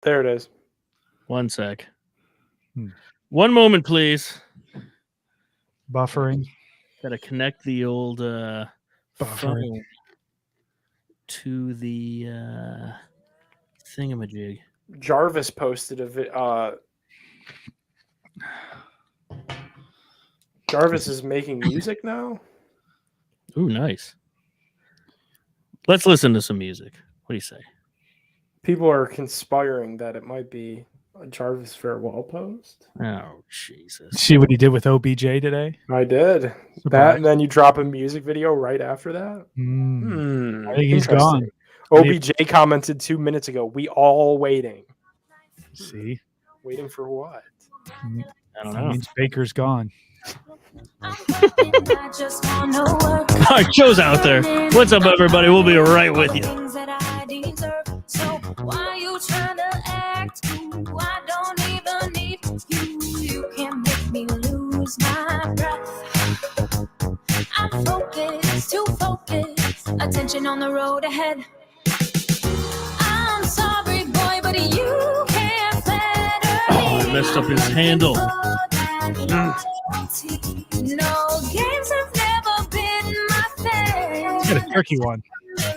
There it is. 1 sec. 1 moment, please. Buffering. Got to connect the old phone to the thingamajig. Jarvis posted Jarvis is making music now. Ooh, nice. Let's listen to some music. What do you say? People are conspiring that it might be a Jarvis farewell post. Oh, Jesus. See what he did with OBJ today? I did. That, and then you drop a music video right after that? I think he's gone. OBJ commented 2 minutes ago, we all waiting. See? Waiting for what? I don't know. That means Baker's gone. All right, Joe's out there. What's up, everybody? We'll be right with you. So why you trying to act cool? I don't even need you. You can make me lose my breath. I'm focused, too focused. Attention on the road ahead. I'm sorry, boy, but you can't flatter me. Oh, I messed up his handle. No games have never been my thing. He's got a tricky one.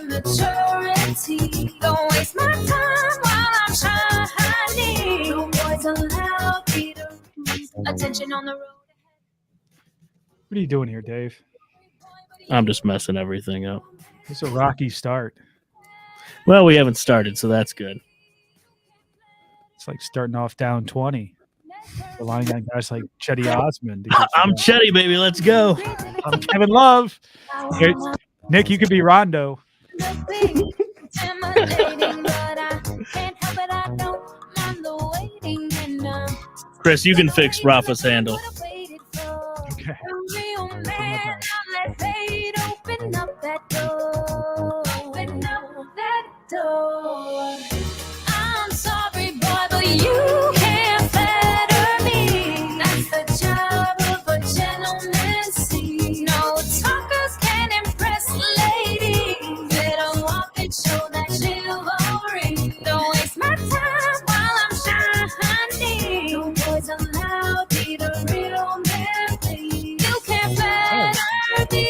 Maturity. Don't waste my time while I'm shining. No boys allowed me to attention on the road. What are you doing here, Dave? I'm just messing everything up. It's a rocky start. Well, we haven't started, so that's good. It's like starting off down 20. Relying on guys like Chetty Osmond. I'm Chetty, baby. Let's go. I'm Kevin Love. Here, Nick, you could be Rondo. Chris, you can fix Rafa's handle. Okay. I'm sorry, boy, but you can't flatter me. That's the job of a gentleman. See, no talkers can impress ladies. They don't walk and show that chivalry. Don't waste my time while I'm shining. No boys allowed, be the real man. Please. You can't flatter me.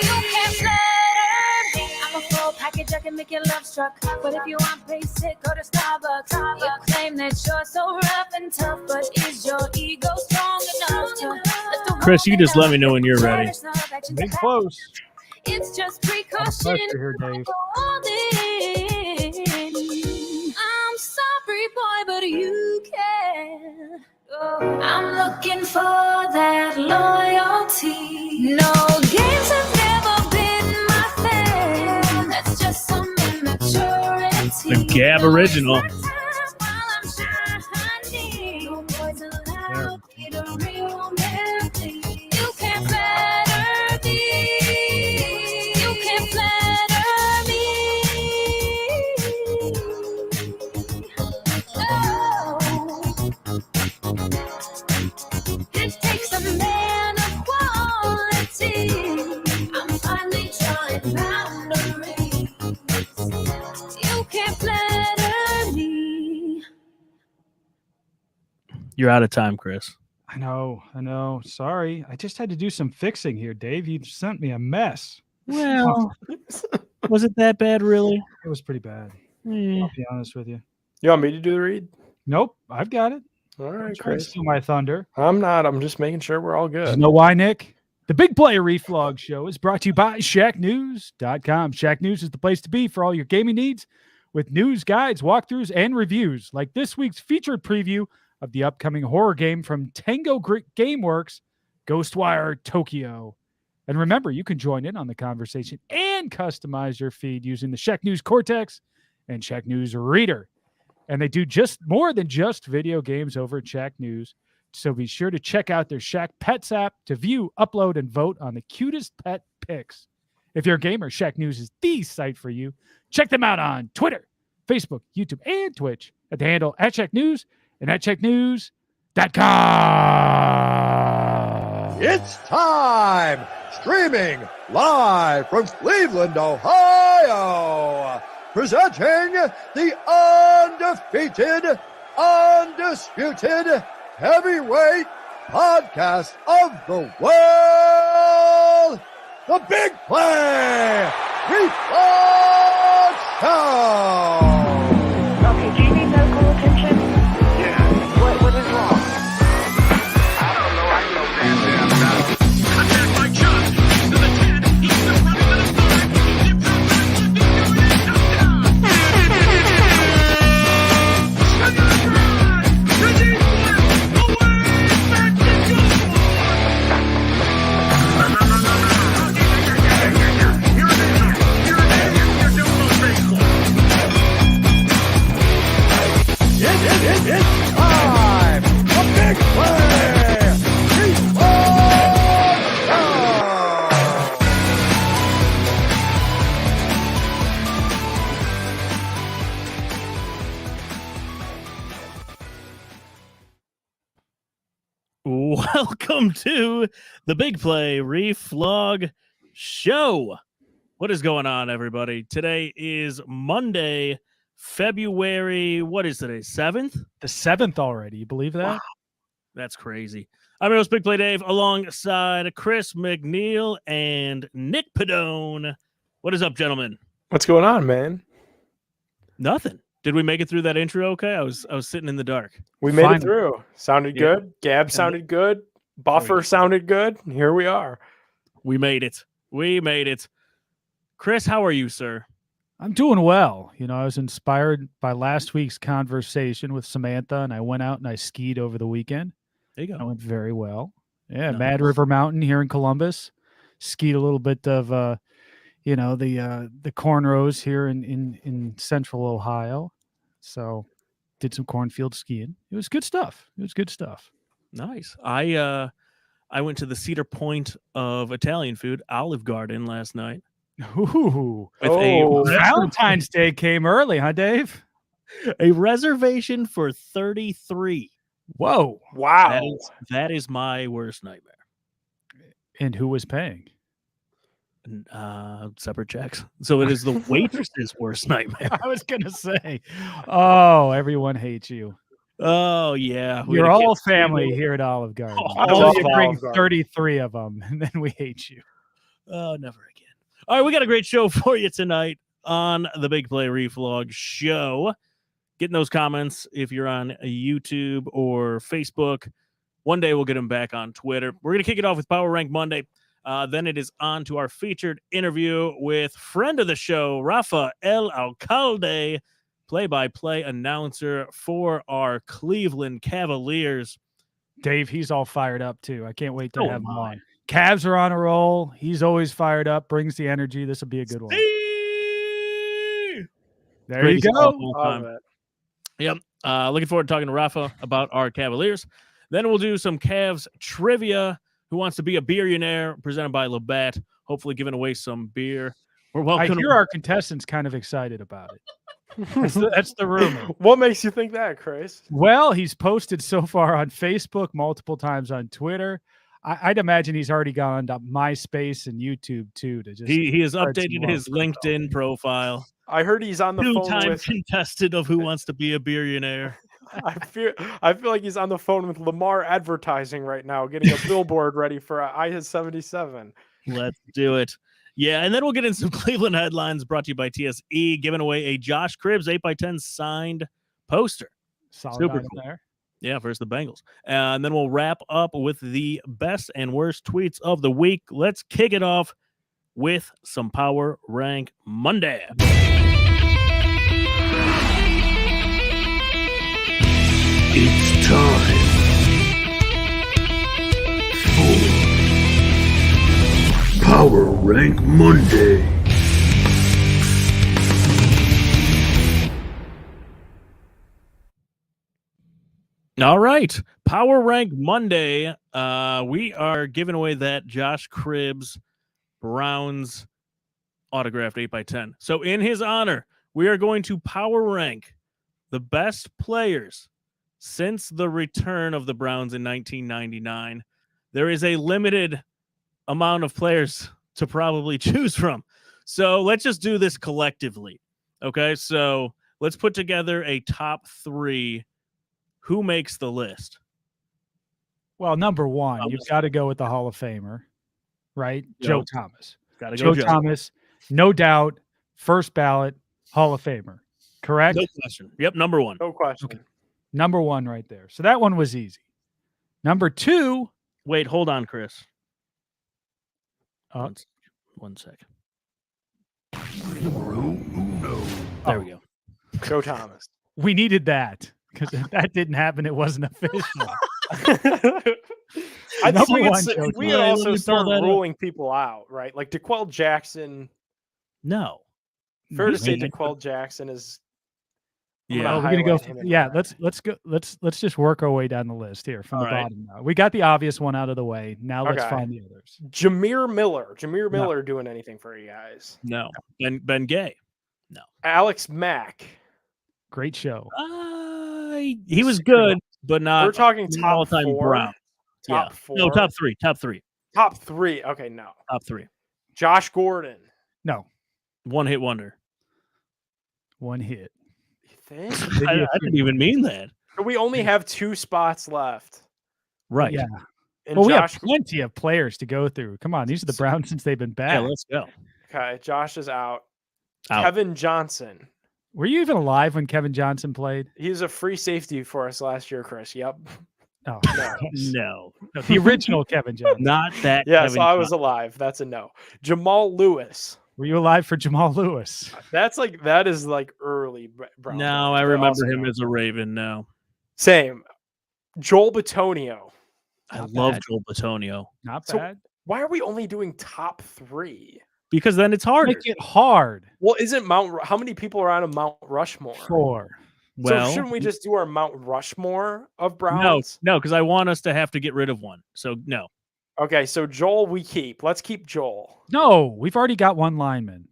You can't flatter me. I'm a full package, I can make your love struck. But if you want basic, go to Starbucks. You claim that you're so rough and tough, but is your ego strong enough to let the Chris, you just let me know when you're ready. Big close. It's just precaution. Here, Dave. I'm sorry, boy, but you can't. I'm looking for that loyalty. No games have never been my thing. That's just some immaturity. The Gab original. You can't flatter me. You can't flatter me. It takes a man of quality. I'm finally drawing boundaries. You can't flatter me. You're out of time, Chris. I know. Sorry. I just had to do some fixing here, Dave. You sent me a mess. Well, was it that bad, really? It was pretty bad. I'll be honest with you. You want me to do the read? Nope, I've got it. All right, Trying to Chris. steal my thunder. I'm not. I'm just making sure we're all You good. know why, Nick? The Big Player Reflog Show is brought to you by ShackNews.com. Shack News is the place to be for all your gaming needs with news, guides, walkthroughs, and reviews, like this week's featured preview of the upcoming horror game from Tango Gameworks, Ghostwire Tokyo. And remember, you can join in on the conversation and customize your feed using the Shack News Cortex and Shack News Reader. And they do just more than just video games over at Shack News. So be sure to check out their Shack Pets app to view, upload, and vote on the cutest pet pics. If you're a gamer, Shack News is the site for you. Check them out on Twitter, Facebook, YouTube, and Twitch at the handle @ShackNews and @ShackNews.com. It's time! Streaming live from Cleveland, Ohio! presenting the undefeated, undisputed heavyweight podcast of the world, the Big Play Reflux Show. Okay, do you need medical attention? Yeah. What is wrong? I don't know. I know damn about it. Contact by Chuck to the 10. He's still running to the 5. Gives up It's time! The Big Play Reflux Show. Welcome to the Big Play Reflog Show. What is going on, everybody? Today is Monday, February, what is today, 7th? The 7th already. You believe that? Wow. That's crazy. I'm your host, Big Play Dave, alongside Chris McNeil and Nick Padone. What is up, gentlemen? What's going on, man? Nothing. Did we make it through that intro okay? I was sitting in the dark. We made Finally. it through. Sounded Yeah. good. Gab sounded good. Buffer sounded good. And here we are. We made it. We made it. Chris, how are you, sir? I'm doing well. You know, I was inspired by last week's conversation with Samantha, and I went out and I skied over the weekend. There you I go. went very well. Yeah, Nice. Mad River Mountain here in Columbus. Skied a little bit of, the cornrows here in central Ohio. So did some cornfield skiing. It was good stuff. Nice. I went to the Cedar Point of Italian food, Olive Garden, last night. Ooh, With Oh, Valentine's Day came early, huh, Dave? a reservation for 33. Whoa. wow. That is my worst nightmare. And who was paying? Separate checks. So it is the waitress's worst nightmare. I was gonna say, oh, everyone hates you. Oh yeah, we You're gotta all get- family here at Olive Garden. Oh, I Until love you bring Olive Garden. 33 of them, and then we hate you. Oh, never again. All right, we got a great show for you tonight on the Big Play Reflog Show. Getting those comments if you're on YouTube or Facebook. One day we'll get them back on Twitter. We're going to kick it off with Power Rank Monday. Then it is on to our featured interview with friend of the show, Rafa El Alcalde, play-by-play announcer for our Cleveland Cavaliers. Dave, he's all fired up too. I can't wait to Oh, have him my. on. Cavs are on a roll. He's always fired up, brings the energy. This will be a good one. There Greatest you call of go. all Love time. it. Yep. Looking forward to talking to Rafa about our Cavaliers. Then we'll do some Cavs trivia. Who wants to be a beerionaire? Presented by Labatt. Hopefully giving away some beer. We're I welcome. hear our contestants kind of excited about it. That's the rumor. What makes you think that, Chris? Well, he's posted so far on Facebook, multiple times on Twitter. I'd imagine he's already gone to MySpace and YouTube too to just He has spread some updated love his for himself. LinkedIn profile. I heard he's on the phone Two-time with. contestant of Who Wants to Be a Beerionaire. I feel like he's on the phone with Lamar Advertising right now, getting a billboard ready for IHS 77. Let's do it. Yeah, and then we'll get in some Cleveland headlines brought to you by TSE, giving away a Josh Cribbs 8x10 signed poster. Solid Super item cool. there. Yeah, versus the Bengals. And then we'll wrap up with the best and worst tweets of the week. Let's kick it off with some Power Rank Monday. It's time for Power Rank Monday. All right. Power Rank Monday. We are giving away that Josh Cribbs Browns autographed 8x10. So in his honor, we are going to power rank the best players since the return of the Browns in 1999. There is a limited amount of players to probably choose from. So let's just do this collectively. Okay, so let's put together a top 3. Who makes the list? Well, number one, Thomas. you've got to go with the Hall of Famer, right? Joe Joe. Thomas. Got to go, Joe Joe. Thomas, no doubt, first ballot Hall of Famer. Correct? No question. Yep, number 1. No question. Okay. Number one right there. So that one was easy. Number two, Wait, hold on, Chris. Uh, One sec. Oh. There we go. Joe Thomas. we needed that because if that didn't happen, it wasn't official. I Number think we one, could, Joe we could Thomas. also Let me start pull that up. ruling people out, right? Like DeQuell Jackson. No. Fair to He's say amazing. DeQuell Jackson is. I'm Yeah. gonna Oh, we're gonna go. highlight him in Yeah, red. let's go. Let's just work our way down the list here from All the right. bottom. Now. We got the obvious one out of the way. Now let's Okay. find the others. Jameer Miller. Jameer No. Miller doing anything for you guys? No. Ben Gay. Alex Mack. Great show. He was good, but not We're talking an top all-time 4. Brown. Top Yeah. 4. No, top 3. Top 3. Top 3. Okay, no. Top 3. Josh Gordon. No, One-hit wonder. one hit. You think? Maybe I a didn't few. even mean that. We only have 2 spots left. Right. Yeah. And Well, we have Josh. plenty of players to go through. Come on, these are the Browns since they've been Yeah, back. let's go. Okay, Josh is out. Out. Kevin Johnson. Were you even alive when Kevin Johnson played? He was a free safety for us last year, Chris. Yep. Oh, No. No. no, the original Kevin Johnson. Not that. Yeah, Kevin so I was Johnson. alive. That's a no. Jamal Lewis. Were you alive for Jamal Lewis? That is like early Brown. No, players, I but remember also him no. as a Raven. No. Same. Joel Batonio. I Not love bad. Joel Batonio Not So- bad. Why are we only doing top 3? because then it's harder. Make it hard. Well, isn't how many people are on a Mount Rushmore? 4. Well, so shouldn't we just do our Mount Rushmore of no, Browns? no, because I want us to have to get rid of one. So no. Okay, so Joel we keep. Let's keep Joel. No, we've already got one lineman.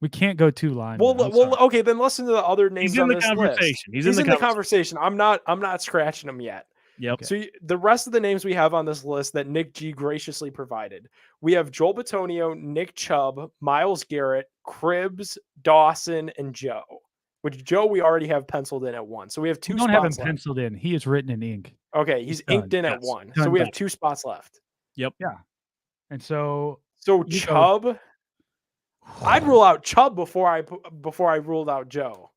We can't go 2 linemen. I'm sorry. Okay, then listen to the other names He's in on the this list. conversation. He's in the conversation. I'm not scratching him yet. Yep. So the rest of the names we have on this list that Nick G graciously provided, we have Joel Batonio, Nick Chubb, Myles Garrett, Cribbs, Dawson, and Joe. Which Joe we already have penciled in at 1. So we have 2 We don't spots have him left. penciled in. He is written in ink. Okay, he's done. inked in at Yes. 1. So Done, we have done. 2 spots left. And so So You go. Chubb, I'd rule out Chubb before I ruled out Joe.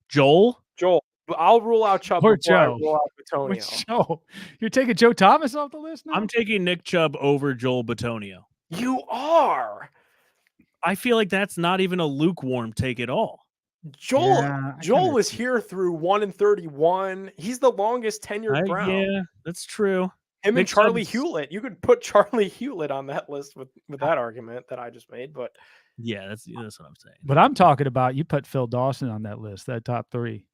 Joel. Joel, but I'll rule out Chubb Or before I Joe. rule out Batonio. which Joe? You're taking Joe Thomas off the list now? I'm taking Nick Chubb over Joel Batonio. You are. I feel like that's not even a lukewarm take at all. Joel Yeah, I Joel kinda- was here through 1-31. He's the longest tenured Brown. Yeah, that's true. Him Nick and Charlie Chubb's- Hewlett. You could put Charlie Hewlett on that list with that argument that I just made, but Yeah, that's what I'm saying. But I'm talking about you put Phil Dawson on that list, that top 3.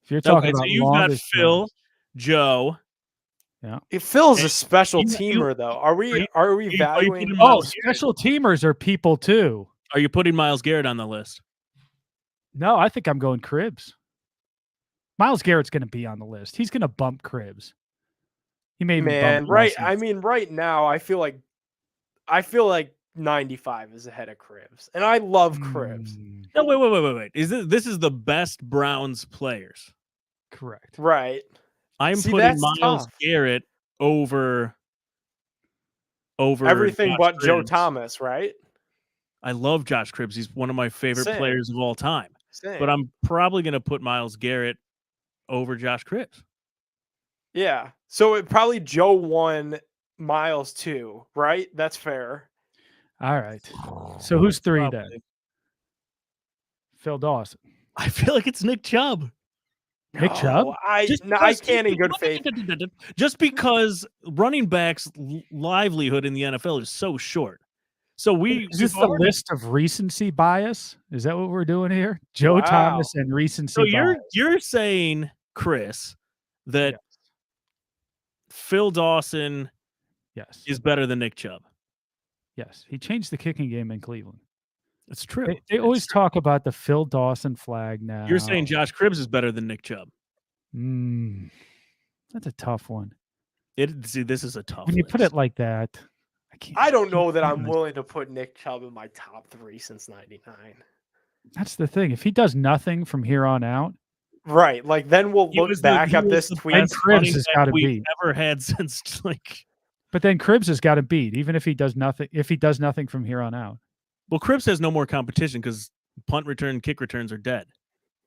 If you're talking Okay, so about you've got longest Phil, runs, Joe. it feels a And special you- teamer though. Are we are you valuing putting Oh, Myles Garrett? special teamers are people too. Are you putting Myles Garrett on the list? No, I think I'm going Cribbs. Myles Garrett's going to be on the list. He's going to bump Cribbs. He may even man, bump right? Dawson. I mean, right now I feel like 95 is ahead of Cribbs. And I love Cribbs. No, wait. This is the best Browns players. Correct. Right. I'm See, putting that's Myles tough. Garrett over Everything Josh but Joe Cribbs. Thomas, right? I love Josh Cribbs. He's one of my favorite Same. players of all time. Same. But I'm probably going to put Myles Garrett over Josh Cribbs. Yeah. So it probably Joe 1, Miles 2, right? That's fair. All right. So who's 3 then? Probably. Phil Dawson. I feel like it's Nick Chubb. Nick Chubb? No, I because- can't in good faith. Just because running backs' livelihood in the NFL is so short. So Is this the list of recency bias? Is that what we're doing here? Joe Wow. Thomas and recency So bias. you're saying, Chris, that Yes. Phil Dawson Yes. is better than Nick Chubb. Yes. He changed the kicking game in Cleveland. It's true. They It's always true. talk about the Phil Dawson flag now. You're saying Josh Cribbs is better than Nick Chubb. That's a tough one. See, this is a tough. When you put list. it like that, I can't. I don't know that I'm can't- willing to put Nick Chubb in my top 3 since 99. That's the thing. If he does nothing from here on out, Right. Like then we'll He look was back he at was this the tweet. And best Cribs running has back gotta we've beat. ever had since like. but then Cribs has got to beat, even if he does nothing. If he does nothing from here on out, Well, Cribs has no more competition because punt return, kick returns are dead.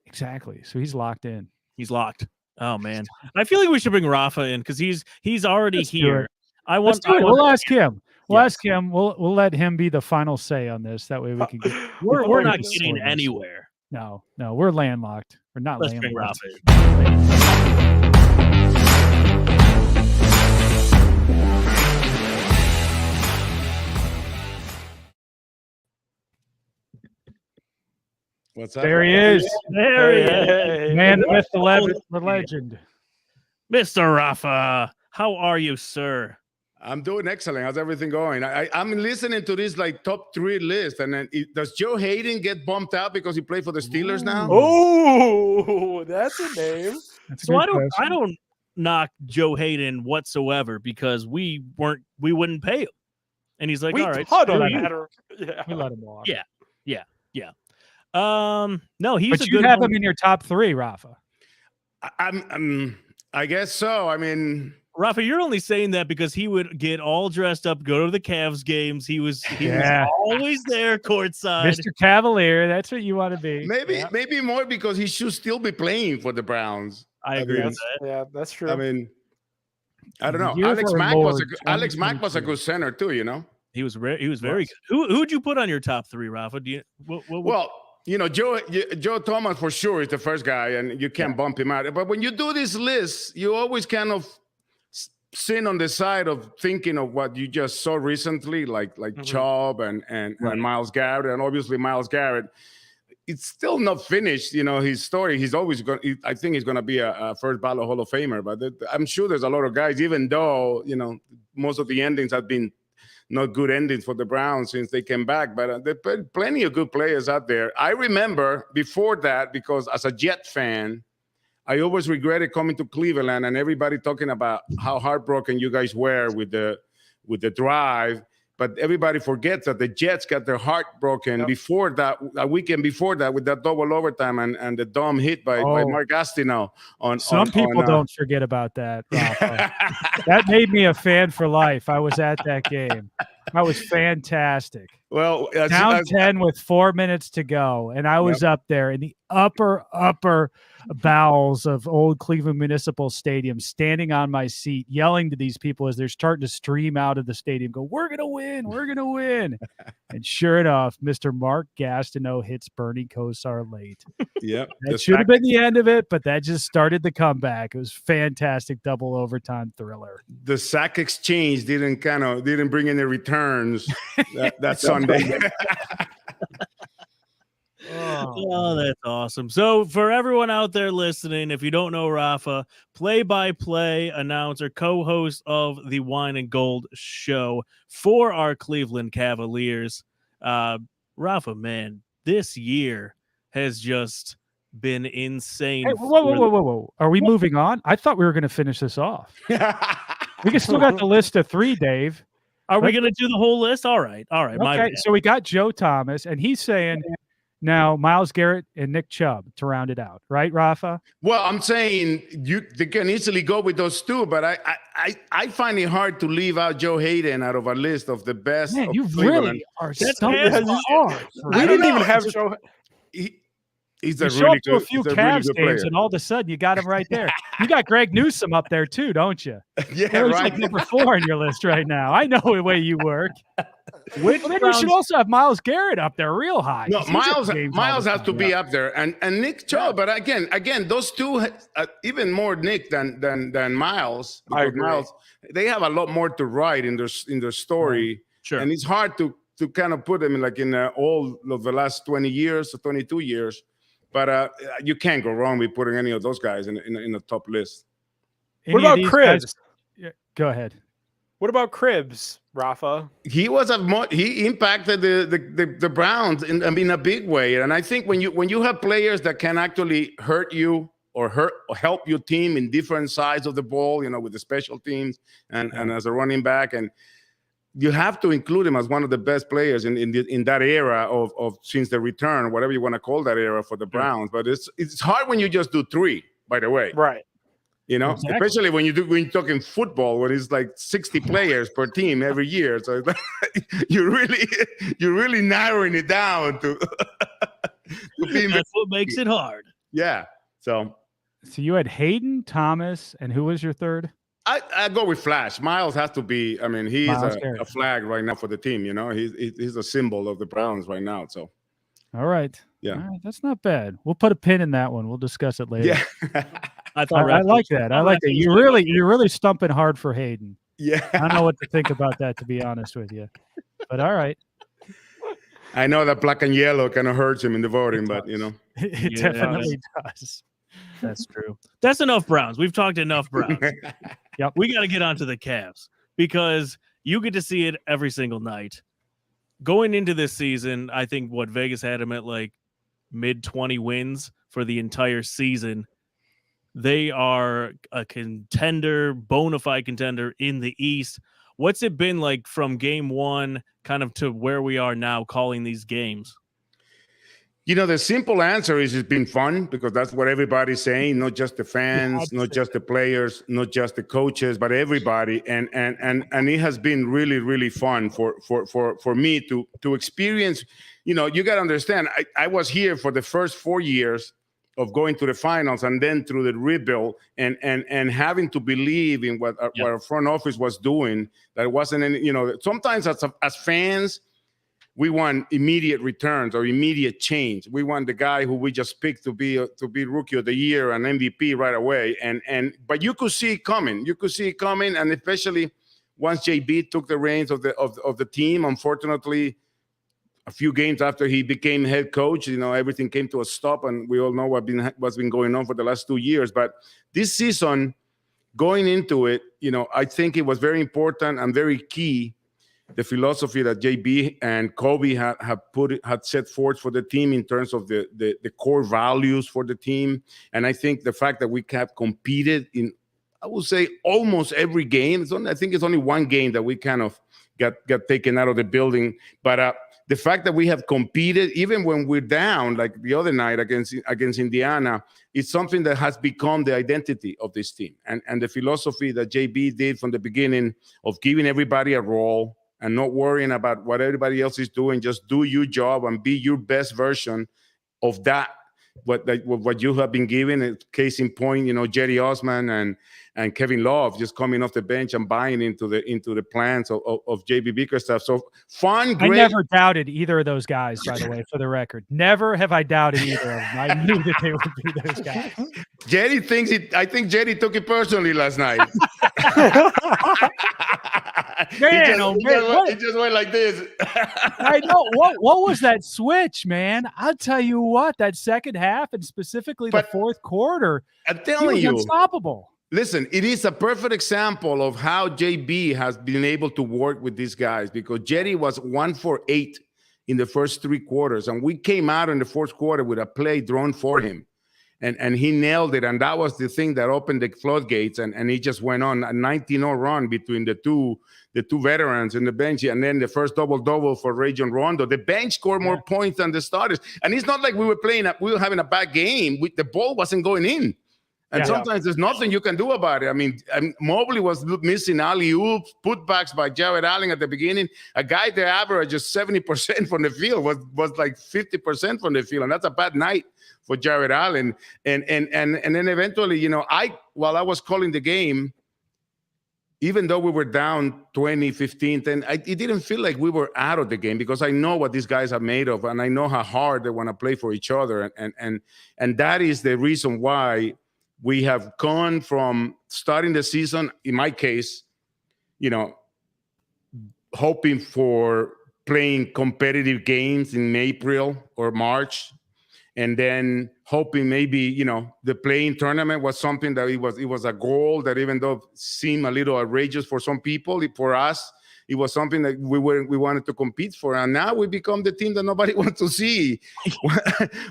exactly. So he's locked in. He's locked. Oh man, I feel like we should bring Rafa in because he's already Let's do here. it. I Let's want. do it. We'll ask him. We'll Yes. ask him. We'll let him be the final say on this. That way we can get. We're not Focus getting on this. anywhere. No, we're landlocked. We're not Let's bring landlocked. Rafa in. What's up? There he is, There he is, Hey. man, the myth, the legend. Mr. Rafa. How are you, sir? I'm doing excellent. How's everything going? I'm listening to this like top 3 list, and then does Joe Hayden get bumped out because he played for the Steelers now? Oh, that's a name. That's a So good I don't question. knock Joe Hayden whatsoever because we wouldn't pay him, and he's like, We all right, ton screw on you." matter. Yeah. We let him walk. Yeah. No, he's But a you good have one. him in your top 3, Rafa. I guess so. I mean, Rafa, you're only saying that because he would get all dressed up, go to the Cavs games. He was Yeah. always there courtside. Mr. Cavalier, that's what you want to be. maybe more because he should still be playing for the Browns. I agree mean, with that. Yeah, that's true. I mean, I don't The know. year Alex of our Mack was Lord, Alex Mack was a 2022. good center too. You know. He was very good. Who'd you put on your top 3, Rafa? Do you Well, you know, Joe Thomas for sure is the first guy, and you can't bump him out. But when you do this list, you always kind of sin on the side of thinking of what you just saw recently, like Chubb and Myles Garrett, and obviously Myles Garrett. It's still not finished, you know, his story. He's always going. I think he's going to be a first ballot Hall of Famer. But I'm sure there's a lot of guys, even though you know most of the endings have been not good endings for the Browns since they came back. But there are plenty of good players out there. I remember before that, because as a Jet fan, I always regretted coming to Cleveland and everybody talking about how heartbroken you guys were with the drive. But everybody forgets that the Jets got their heart broken before that, a weekend before that, with that double overtime and the dumb hit by Mark Gastineau. Some people don't forget about that, Rafa. That made me a fan for life. I was at that game. That was fantastic. Well, Down 10 with 4 minutes to go, and I was up there in the upper bowels of old Cleveland Municipal Stadium, standing on my seat, yelling to these people as they're starting to stream out of the stadium, go, "We're gonna win, we're gonna win!" And sure enough, Mr. Mark Gastineau hits Bernie Kosar late. Yep, That should have been the end of it, but that just started the comeback. It was fantastic double overtime thriller. the sack exchange didn't bring any returns that Sunday. Oh, that's awesome. So for everyone out there listening, if you don't know Rafa, play-by-play announcer, co-host of the Wine and Gold show for our Cleveland Cavaliers. Rafa, man, this year has just been insane. Hey, whoa. Are we moving on? I thought we were going to finish this off. We still got the list of 3, Dave. Are we going to do the whole list? All right. My Okay, bad. so we got Joe Thomas, and he's saying now Myles Garrett and Nick Chubb to round it out, right, Rafa? Well, I'm saying they can easily go with those 2, but I find it hard to leave out Joe Hayden out of a list of the best. Man, of you Cleveland. really are That's stumping hands hard. We didn't even have Joe. He's You a show really up to good, a few he's a really Cavs good games, player. and all of a sudden you got him right there. You got Greg Newsome up there too, don't you? Yeah, He's right. like number 4 on your list right now. I know the way you work. Which Well, then you should also have Myles Garrett up there real high. No, 'cause he's at the games all Miles the has to time. be up there, and Nick Chubb. But again, those 2, even more Nick than Miles. I Because agree. Miles, they have a lot more to write in their story, Sure. and it's hard to kind of put them in all of the last 20 years or 22 years. But you can't go wrong with putting any of those guys in the top list. Any What of about these Cribs? guys- Yeah, go ahead. What about Cribs, Rafa? He was he impacted the Browns in a big way, and I think when you have players that can actually hurt you or help your team in different sides of the ball, you know, with the special teams and as a running back, and you have to include him as one of the best players in that era of since the return, whatever you want to call that era for the Browns. But it's hard when you just do 3. By the way, Right. you know, Exactly. especially when you're talking football, when it's like 60 players per team every year. So it's like, you're really narrowing it down to being. That's what makes it hard. Yeah. So you had Hayden, Thomas, and who was your third? I go with Flash. Miles has to be. I mean, he is Myles Garrett. a flag right now for the team. You know, he's a symbol of the Browns right now. So All right. Yeah. All right. That's not bad. We'll put a pin in that one. We'll discuss it later. yeah, I thought I like that. I like that. You're really stumping hard for Hayden. yeah. I don't know what to think about that, to be honest with you. But all right. I know that black and yellow kind of hurts him in the voting, but you know. It Yeah. definitely does. That's true. That's enough Browns. We've talked enough Browns. Yep. We got to get onto the Cavs because you get to see it every single night. Going into this season, I think what Vegas had them at like mid 20 wins for the entire season. They are a contender, bona fide contender in the East. What's it been like from game one kind of to where we are now calling these games? You know, the simple answer is it's been fun because that's what everybody's saying, not just the fans, not just the players, not just the coaches, but everybody. And it has been really, really fun for me to experience. You know, you got to understand, I was here for the first 4 years of going to the finals and then through the rebuild and having to believe in what our front office was doing. That wasn't any, you know, sometimes as fans, we want immediate returns or immediate change. We want the guy who we just picked to be rookie of the year and MVP right away. But you could see it coming. You could see it coming, and especially once JB took the reins of the team. Unfortunately, a few games after he became head coach, you know, everything came to a stop, and we all know what's been going on for the last 2 years. But this season, going into it, you know, I think it was very important and very key. The philosophy that JB and Kobe had set forth for the team in terms of the core values for the team. And I think the fact that we have competed in, I would say, almost every game. I think it's only one game that we kind of got taken out of the building. But the fact that we have competed, even when we're down, like the other night against Indiana, it's something that has become the identity of this team. And the philosophy that JB did from the beginning of giving everybody a role, and not worrying about what everybody else is doing. Just do your job and be your best version of that. What you have been given. Case in point, you know, Jerry Osman and Kevin Love just coming off the bench and buying into the plans of JB Bickerstaff. So fun, great. I never doubted either of those guys, by the way, for the record. Never have I doubted either of them. I knew that they would be those guys. Jerry thinks it. I think Jerry took it personally last night. It just went like this. I know. What was that switch, man? I'll tell you what, that second half and specifically the fourth quarter, I'm he telling was you, unstoppable. listen, it is a perfect example of how JB has been able to work with these guys, because Jerry was 1 for 8 in the first 3 quarters, and we came out in the fourth quarter with a play drawn for him. And he nailed it, and that was the thing that opened the floodgates, and he just went on a 19-0 run between the two veterans in the bench, and then the first double-double for Rajon Rondo. The bench scored more points than the starters, and it's not like we were having a bad game. The ball wasn't going in, and sometimes there's nothing you can do about it. I mean, Mobley was missing alley-oops, putbacks by Jared Allen at the beginning. A guy that averages 70% from the field was like 50% from the field, and that's a bad night for Jared Allen. And then eventually, you know, while I was calling the game, even though we were down 20-15, and it didn't feel like we were out of the game, because I know what these guys are made of, and I know how hard they want to play for each other. And that is the reason why we have gone from starting the season, in my case, you know, hoping for playing competitive games in April or March, and then hoping maybe, you know, the playing tournament was something that it was a goal that, even though it seemed a little outrageous for some people, for us, it was something that we wanted to compete for. And now we become the team that nobody wants to see.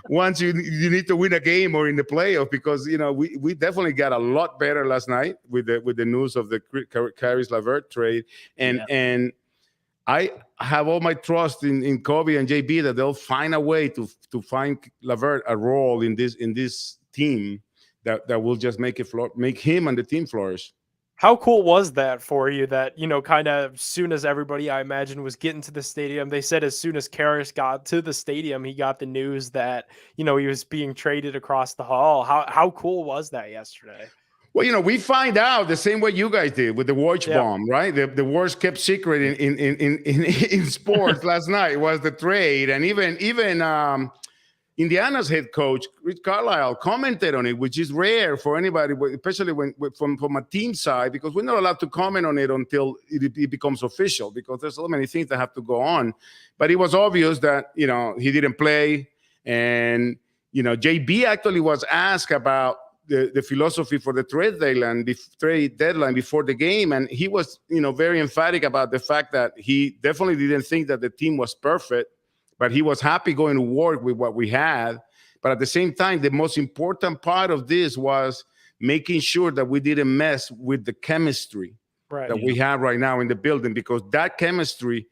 Once you need to win a game or in the playoff, because, you know, we definitely got a lot better last night with the news of the Caris LeVert trade. And I have all my trust in Kobe and JB that they'll find a way to find Lavert a role in this team that will just make him and the team flourish. How cool was that for you that, kind of soon as everybody, I imagine, was getting to the stadium, they said as soon as Karras got to the stadium, he got the news that, he was being traded across the hall. How cool was that yesterday? Well, we find out the same way you guys did with the watch bomb, right? The worst kept secret in sports last night was the trade, and even Indiana's head coach Rich Carlisle commented on it, which is rare for anybody, especially from a team side, because we're not allowed to comment on it until it becomes official, because there's so many things that have to go on. But it was obvious that he didn't play, and JB actually was asked about the philosophy for the trade deadline before the game, and he was very emphatic about the fact that he definitely didn't think that the team was perfect, but he was happy going to work with what we had. But at the same time, the most important part of this was making sure that we didn't mess with the chemistry that we have right now in the building, because that chemistry,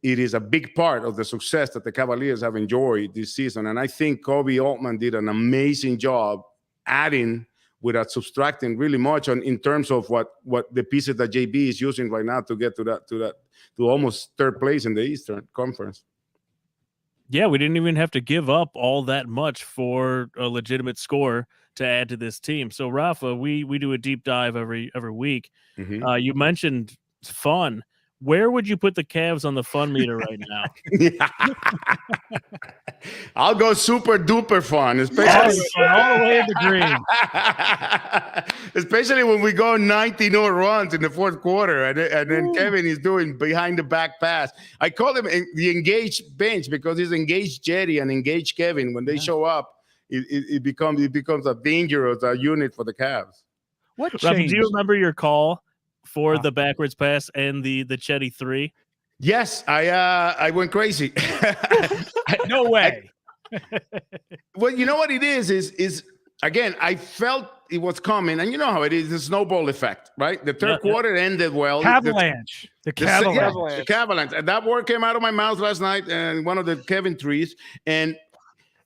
it is a big part of the success that the Cavaliers have enjoyed this season. And I think Kobe Altman did an amazing job adding without subtracting really much in terms of what the pieces that JB is using right now to get to almost third place in the Eastern Conference. Yeah, we didn't even have to give up all that much for a legitimate score to add to this team. So, Rafa, we do a deep dive every week. Mm-hmm. You mentioned fun. Where would you put the Cavs on the fun meter right now? I'll go super duper fun, especially all the way in the green. Especially when we go 19-0 runs in the fourth quarter, and then Kevin is doing behind the back pass. I call him the engaged bench because he's engaged Jetty and engaged Kevin. When they show up, it becomes a dangerous unit for the Cavs. What Rafa, changed? do you remember your call for the backwards pass and the Chetty 3? Yes, I went crazy. No way. Well, you know what it is again, I felt it was coming, and you know how it is, the snowball effect, right? The third quarter ended well. Avalanche. The Avalanche. And that word came out of my mouth last night, and one of the Kevin threes. And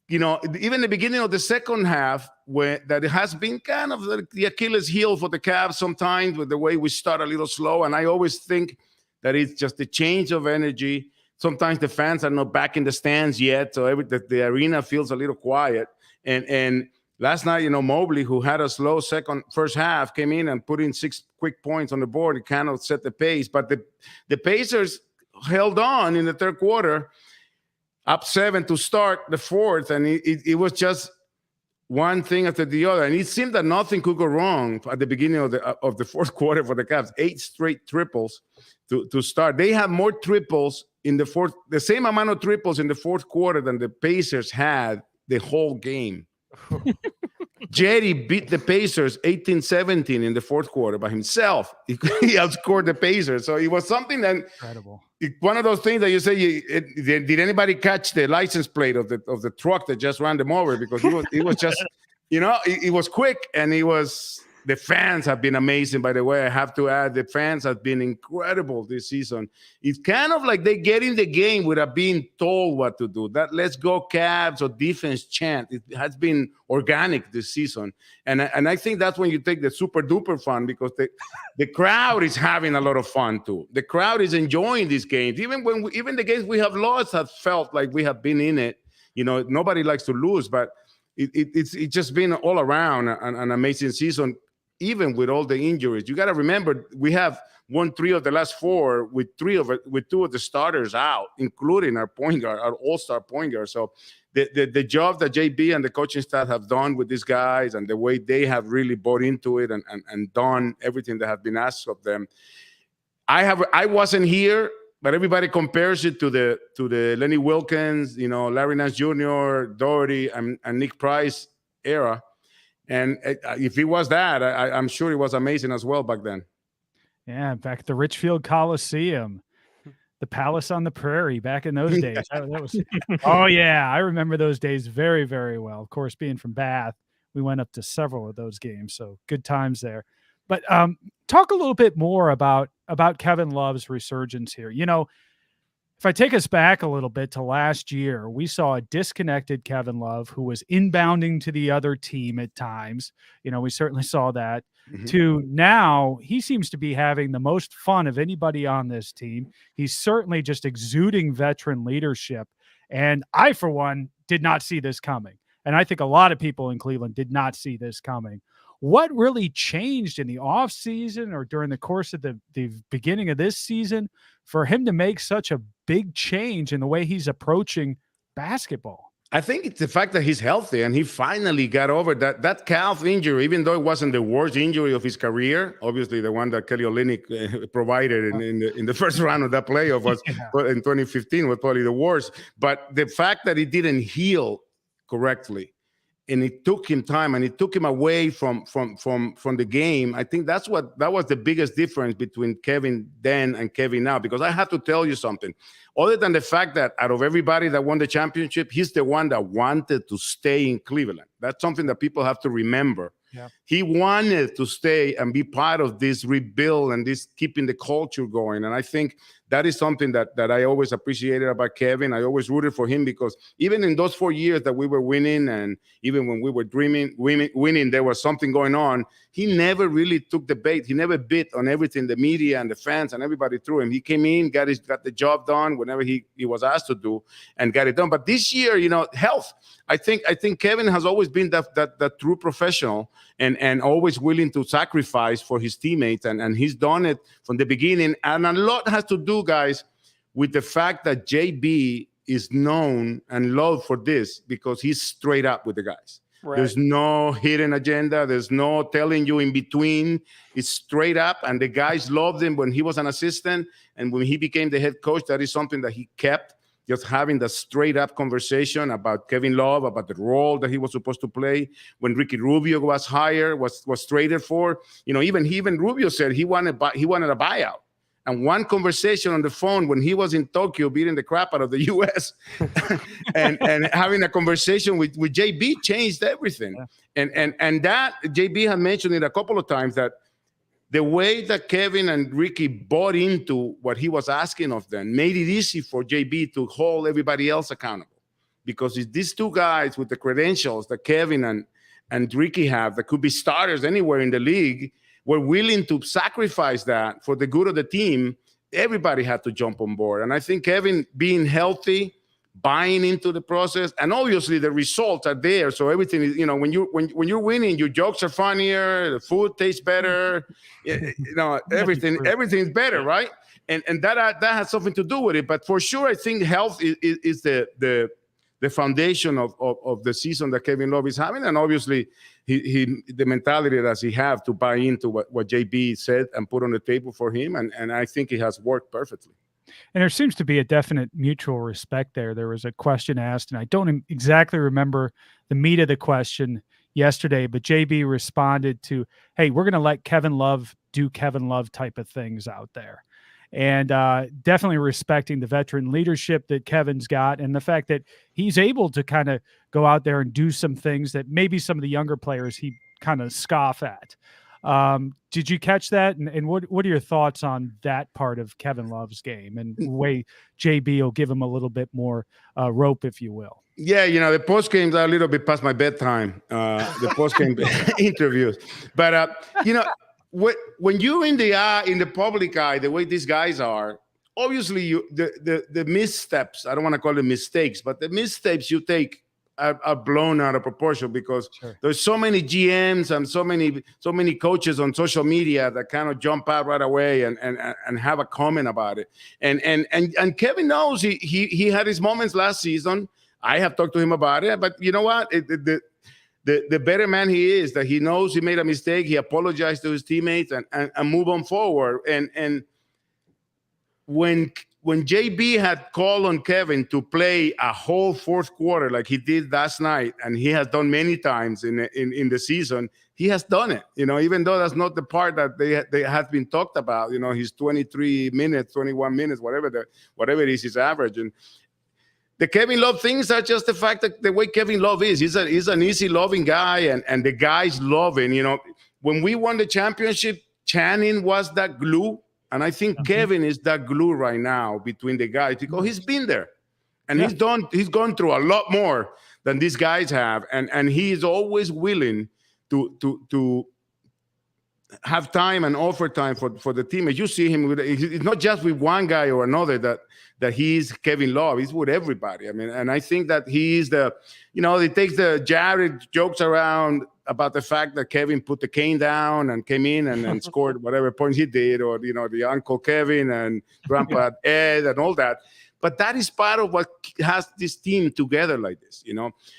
even the beginning of the second half, where that it has been kind of the Achilles heel for the Cavs sometimes with the way we start a little slow. And I always think that it's just a change of energy. Sometimes the fans are not back in the stands yet, so the arena feels a little quiet. And last night, Mobley, who had a slow first half, came in and put in 6 quick points on the board. It kind of set the pace. But the Pacers held on in the third quarter, up 7 to start the fourth, and it was just one thing after the other. And it seemed that nothing could go wrong at the beginning of the fourth quarter for the Cavs. 8 straight triples to start. They have more triples in the same amount of triples in the fourth quarter than the Pacers had the whole game. Jerry beat the Pacers 18-17 in the fourth quarter by himself. He outscored the Pacers. So it was something that incredible. One of those things that you say, did anybody catch the license plate of the truck that just ran them over? Because it was just, it was quick, and the fans have been amazing, by the way. I have to add, the fans have been incredible this season. It's kind of like they get in the game without being told what to do. That "let's go Cavs" or defense chant, it has been organic this season. And I think that's when you take the super duper fun, because the crowd is having a lot of fun too. The crowd is enjoying these games. Even the games we have lost have felt like we have been in it. Nobody likes to lose, but it's just been all around an amazing season. Even with all the injuries, you got to remember we have won 3 of the last 4 with 2 of the starters out, including our point guard, our all-star point guard. So the job that JB and the coaching staff have done with these guys, and the way they have really bought into it and done everything that has been asked of them. I wasn't here, but everybody compares it to the Lenny Wilkins, Larry Nance Jr., Doherty, and Nick Price era. And if it was that, I'm sure it was amazing as well back then. Yeah, in fact, the Richfield Coliseum, the Palace on the Prairie back in those days. That was, oh, yeah, I remember those days very, very well. Of course, being from Bath, we went up to several of those games, so good times there. But talk a little bit more about Kevin Love's resurgence here. If I take us back a little bit to last year, we saw a disconnected Kevin Love who was inbounding to the other team at times. We certainly saw that. To now, he seems to be having the most fun of anybody on this team. He's certainly just exuding veteran leadership. And I, for one, did not see this coming. And I think a lot of people in Cleveland did not see this coming. What really changed in the offseason or during the course of the beginning of this season for him to make such a big change in the way he's approaching basketball? I think it's the fact that he's healthy and he finally got over that calf injury, even though it wasn't the worst injury of his career. Obviously, the one that Kelly Olynyk provided in the first round of that playoff was in 2015 was probably the worst. But the fact that he didn't heal correctly, and it took him time and it took him away from the game. I think that was the biggest difference between Kevin then and Kevin now, because I have to tell you something. Other than the fact that out of everybody that won the championship, he's the one that wanted to stay in Cleveland. That's something that people have to remember. Yeah. He wanted to stay and be part of this rebuild and this keeping the culture going. And I think that is something that I always appreciated about Kevin. I always rooted for him because even in those 4 years that we were winning, and even when we were winning, there was something going on. He never really took the bait. He never bit on everything the media and the fans and everybody threw him. He came in, got the job done whenever he was asked to do, and got it done. But this year, health. I think Kevin has always been that true professional and always willing to sacrifice for his teammates, and he's done it from the beginning. And a lot has to do, guys, with the fact that JB is known and loved for this because he's straight up with the guys. Right. There's no hidden agenda. There's no telling you in between. It's straight up, and the guys loved him when he was an assistant, and when he became the head coach, that is something that he kept. Just having the straight-up conversation about Kevin Love, about the role that he was supposed to play. When Ricky Rubio was hired, was traded for, even Rubio said he wanted a buyout. And one conversation on the phone when he was in Tokyo beating the crap out of the U.S. and having a conversation with JB changed everything. Yeah. And that JB had mentioned it a couple of times, that the way that Kevin and Ricky bought into what he was asking of them made it easy for JB to hold everybody else accountable. Because it's these two guys with the credentials that Kevin and Ricky have that could be starters anywhere in the league were willing to sacrifice that for the good of the team. Everybody had to jump on board. And I think Kevin being healthy, buying into the process, and obviously the results are there. So everything is, when you're winning, your jokes are funnier, the food tastes better, everything's better, right? And that has something to do with it. But for sure, I think health is the foundation of the season that Kevin Love is having, and obviously the mentality that he have to buy into what JB said and put on the table for him, and I think it has worked perfectly. And there seems to be a definite mutual respect there. There was a question asked, and I don't exactly remember the meat of the question yesterday, but JB responded to, hey, we're going to let Kevin Love do Kevin Love type of things out there. And definitely respecting the veteran leadership that Kevin's got, and the fact that he's able to kind of go out there and do some things that maybe some of the younger players he kind of scoff at. Did you catch that? And what are your thoughts on that part of Kevin Love's game and the way JB will give him a little bit more rope, if you will? Yeah, the post games are a little bit past my bedtime, the post game interviews. But, when you're in the public eye, the way these guys are, obviously the missteps, I don't want to call them mistakes, but the missteps you take are blown out of proportion because there's so many GMs and so many coaches on social media that kind of jump out right away and have a comment about it. And Kevin knows he had his moments last season. I have talked to him about it, but you know what? The better man he is, that he knows he made a mistake, he apologized to his teammates and move on forward. And when JB had called on Kevin to play a whole fourth quarter like he did last night, and he has done many times in the season, he has done it. Even though that's not the part that they have been talked about. His 23 minutes, 21 minutes, whatever it is, his average. And the Kevin Love things are just the fact that the way Kevin Love is. He's an easy loving guy, and the guys love him. When we won the championship, Channing was that glue. And I think Kevin is that glue right now between the guys because he's been there. And he's gone through a lot more than these guys have. And he is always willing to have time and offer time for the team. As you see him, it's not just with one guy or another that he's Kevin Love. He's with everybody. I mean, and I think that he's he takes the Jared jokes around about the fact that Kevin put the cane down and came in and scored whatever points he did, or, the Uncle Kevin and Grandpa Ed and all that. But that is part of what has this team together like this,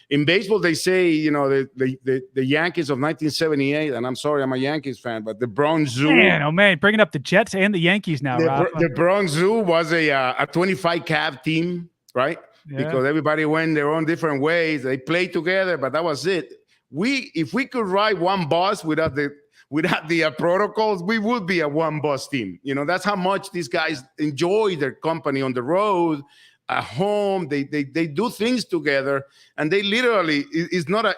In baseball, they say, the Yankees of 1978, and I'm sorry, I'm a Yankees fan, but the Bronx Zoo. Man, bringing up the Jets and the Yankees now, The Bronx Zoo was a 25 Cav team, right? Yeah. Because everybody went their own different ways. They played together, but that was it. If we could ride one bus without the protocols, we would be a one bus team. That's how much these guys enjoy their company on the road, at home. They do things together, and they literally it's not an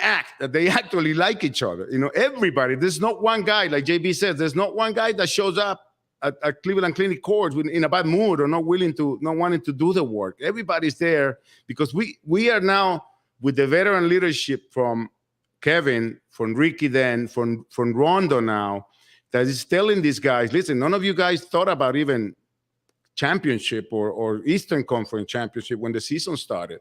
act that they actually like each other. Everybody. There's not one guy, like JB says. There's not one guy that shows up at Cleveland Clinic Courts in a bad mood or not wanting to do the work. Everybody's there because we are now with the veteran leadership from Kevin, from Ricky then, from Rondo now, that is telling these guys, listen, none of you guys thought about even championship or Eastern Conference championship when the season started.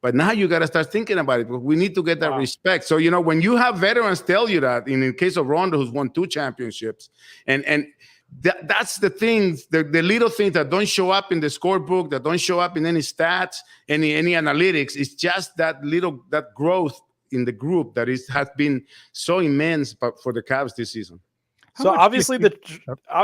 But now you got to start thinking about it because we need to get that respect. So, when you have veterans tell you that, in the case of Rondo, who's won 2 championships, and that's the things, the little things that don't show up in the scorebook, that don't show up in any stats, any analytics. It's just that growth in the group that has been so immense for the Cavs this season. So obviously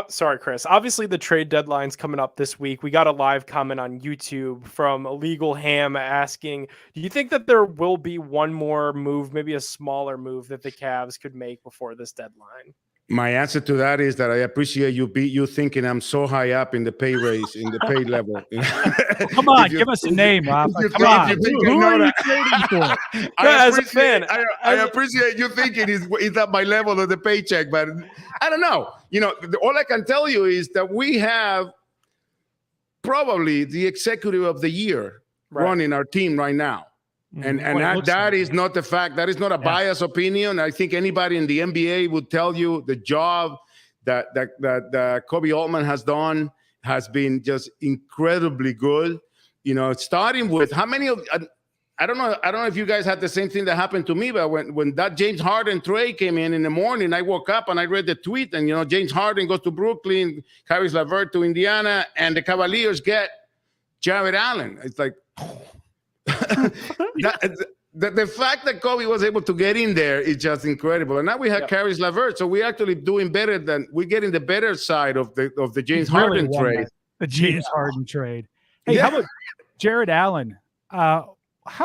sorry, Chris. Obviously the trade deadline's coming up this week. We got a live comment on YouTube from Illegal Ham asking, do you think that there will be one more move, maybe a smaller move that the Cavs could make before this deadline? My answer to that is that I appreciate you thinking I'm so high up in the pay raise, in the pay level. Come on, give us a name, Rafa. Come on. Who are you trading for? As a fan, I appreciate you thinking is at my level of the paycheck, but I don't know. All I can tell you is that we have probably the executive of the year running our team right now. And that is not the fact. That is not a biased opinion. I think anybody in the NBA would tell you the job that Kobe Altman has done has been just incredibly good. Starting with how many of I don't know if you guys had the same thing that happened to me, but when that James Harden trade came in the morning, I woke up and I read the tweet, and James Harden goes to Brooklyn, Caris LeVert to Indiana, and the Cavaliers get Jared Allen. It's like. The fact that Kobe was able to get in there is just incredible, and now we have Caris LeVert, so we're actually doing better we're getting the better side of the James Harden trade. The James Harden trade. Hey, how about Jared Allen? How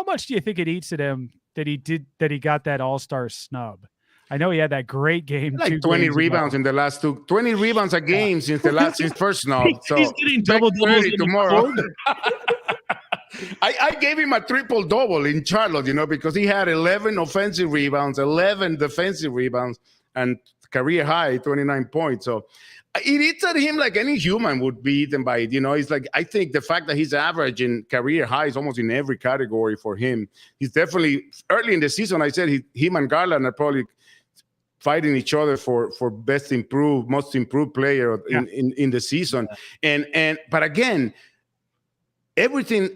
much do you think it eats at him that he got that All-Star snub? I know he had that great game, like 20 rebounds in the last 20 rebounds a game since first snub. So he's getting double-doubles tomorrow. I gave him a triple-double in Charlotte, because he had 11 offensive rebounds, 11 defensive rebounds, and career high 29 points. So it eats at him like any human would be eaten by it. It's like, I think the fact that he's averaging career highs almost in every category for him. He's definitely, early in the season, I said him and Garland are probably fighting each other for most improved player in the season. But again, everything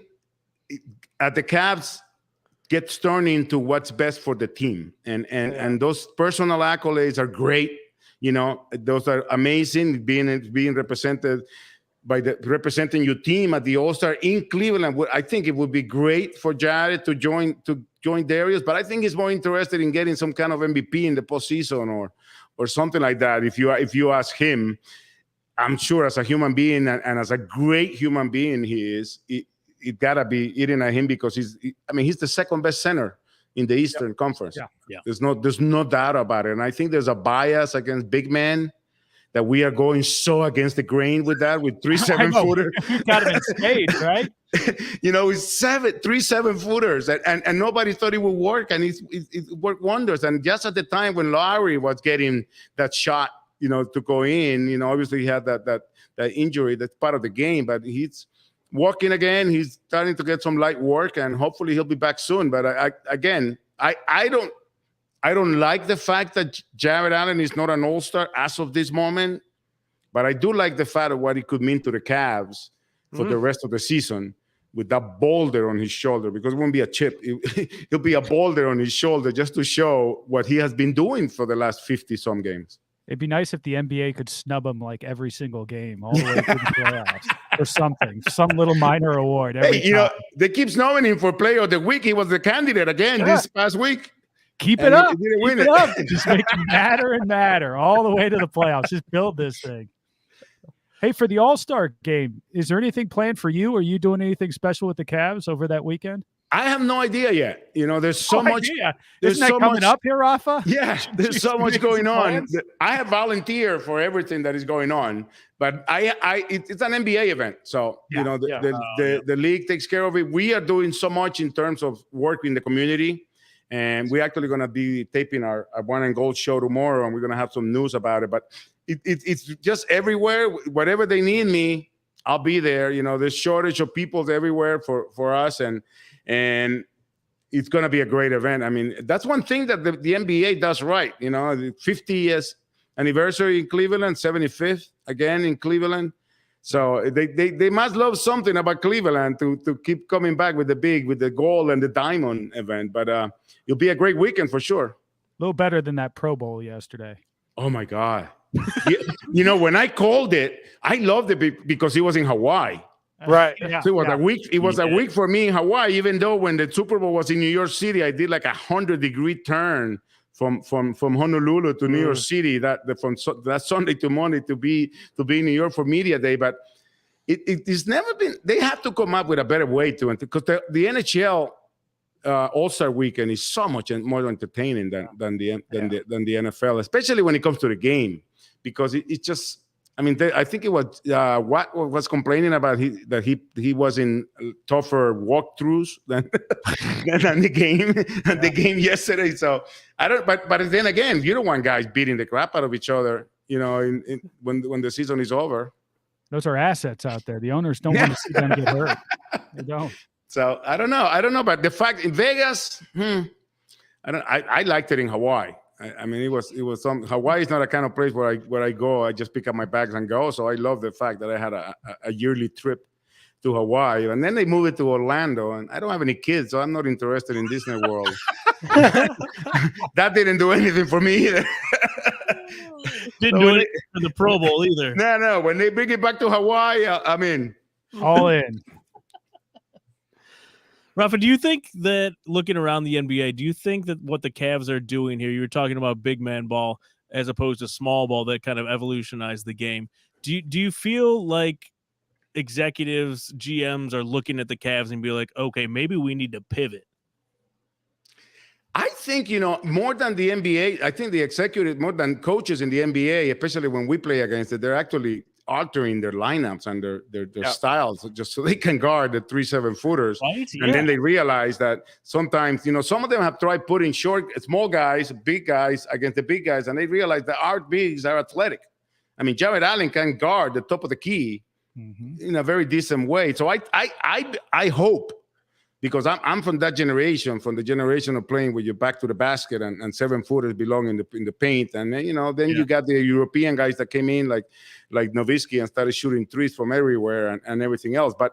at the Cavs gets turned into what's best for the team, and those personal accolades are great. Those are amazing. Being represented representing your team at the All-Star in Cleveland. I think it would be great for Jared to join Darius, but I think he's more interested in getting some kind of MVP in the postseason or something like that. If you ask him, I'm sure as a human being and as a great human being he is. It gotta be eating at him because he's the second best center in the Eastern Conference. Yeah. There's no doubt about it. And I think there's a bias against big men that we are going so against the grain with that, with 3 7-footer. You got him in spades, right? With 3 7-footers, and nobody thought it would work, and it worked wonders. And just at the time when Lowry was getting that shot, to go in. Obviously he had that injury. That's part of the game, but he's walking again. He's starting to get some light work, and hopefully he'll be back soon. But I don't like the fact that Jared Allen is not an all-star as of this moment, but I do like the fact of what it could mean to the Cavs for the rest of the season with that boulder on his shoulder, because it won't be a chip. It'll be a boulder on his shoulder just to show what he has been doing for the last 50-some games. It'd be nice if the NBA could snub him like every single game, all the way through the playoffs, or something, some little minor award. Every time. They keep snowing him for Player of the Week. He was the candidate again this past week. Keep it up. Keep it up. Just make it matter and matter all the way to the playoffs. Just build this thing. Hey, for the All-Star game, is there anything planned for you? Are you doing anything special with the Cavs over that weekend? I have no idea yet. There's so much. There's so coming much up here, Rafa? Yeah, there's so much going on. I have volunteered for everything that is going on, but it's an NBA event, so the league takes care of it. We are doing so much in terms of work in the community, and we're actually going to be taping our One and Gold show tomorrow, and we're going to have some news about it. But it's just everywhere. Whatever they need me, I'll be there. There's shortage of people everywhere for us, and it's going to be a great event. I mean, that's one thing that the NBA does right. The 50th anniversary in Cleveland, 75th again in Cleveland. So they must love something about Cleveland to keep coming back with the gold and the diamond event. But it'll be a great weekend for sure. A little better than that Pro Bowl yesterday. Oh my God. When I called it, I loved it because it was in Hawaii. Right. So it was a week. It was a week for me in Hawaii, even though when the Super Bowl was in New York City, I did like 100-degree turn from Honolulu to New York City from that Sunday to Monday to be in New York for Media Day. But it's never been. They have to come up with a better way to, because the NHL All-Star Weekend is so much more entertaining than the NFL, especially when it comes to the game, because it's just. I mean, I think it was Watt was complaining about that he was in tougher walkthroughs than the game the game yesterday. So I don't. But then again, you don't want guys beating the crap out of each other. When the season is over. Those are assets out there. The owners don't want to see them get hurt. They don't. So I don't know. But the fact in Vegas, I liked it in Hawaii. I mean, it was some. Hawaii is not a kind of place where I go. I just pick up my bags and go. So I love the fact that I had a yearly trip to Hawaii, and then they moved it to Orlando. And I don't have any kids, so I'm not interested in Disney World. That didn't do anything for me either. Didn't do it for the Pro Bowl either. No. When they bring it back to Hawaii, I'm in. All in. Rafa, do you think that looking around the NBA, do you think that what the Cavs are doing here, you were talking about big man ball as opposed to small ball that kind of evolutionized the game. Do you feel like executives, GMs are looking at the Cavs and be like, okay, maybe we need to pivot? I think, more than the NBA, I think the executive, more than coaches in the NBA, especially when we play against it, they're actually altering their lineups and their styles just so they can guard the 3 7-footers. Right? And then they realize that sometimes, some of them have tried putting small guys, big guys against the big guys, and they realize that our bigs are athletic. I mean, Jared Allen can guard the top of the key in a very decent way. So I hope, because I'm from that generation, from the generation of playing with your back to the basket and 7-footers belong in the paint. And then, you got the European guys that came in like Nowitzki and started shooting threes from everywhere and everything else. But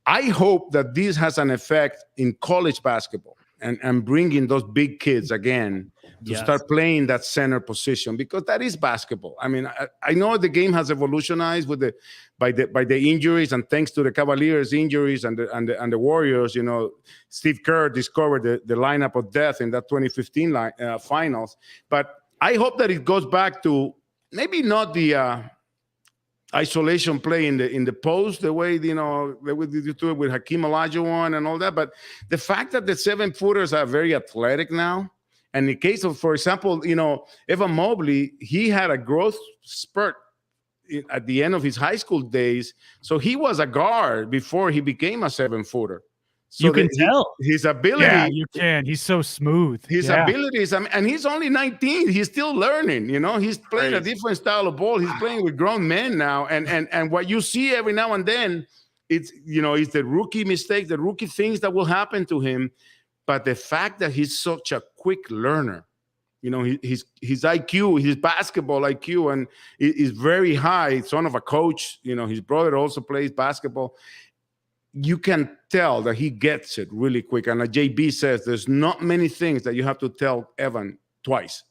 I hope that this has an effect in college basketball and bringing those big kids again to start playing that center position, because that is basketball. I mean, I know the game has evolutionized by the injuries, and thanks to the Cavaliers' injuries and the Warriors, Steve Kerr discovered the lineup of death in that 2015 finals. But I hope that it goes back to maybe not the isolation play in the post, the way they would do it with Hakeem Olajuwon and all that. But the fact that the 7-footers are very athletic now. And in the case of, for example, Evan Mobley, he had a growth spurt at the end of his high school days. So he was a guard before he became a 7-footer. You can that tell. his ability. Yeah, you can. He's so smooth. His Yeah. abilities, I mean, and he's only 19. He's still learning. He's playing a Crazy. different style of ball. He's playing with grown men now, and what you see every now and then, it's the rookie mistakes, the rookie things that will happen to him. But the fact that he's such a quick learner, his IQ, his basketball IQ, and is very high. Son of a coach, his brother also plays basketball. You can tell that he gets it really quick. And like JB says, there's not many things that you have to tell Evan twice.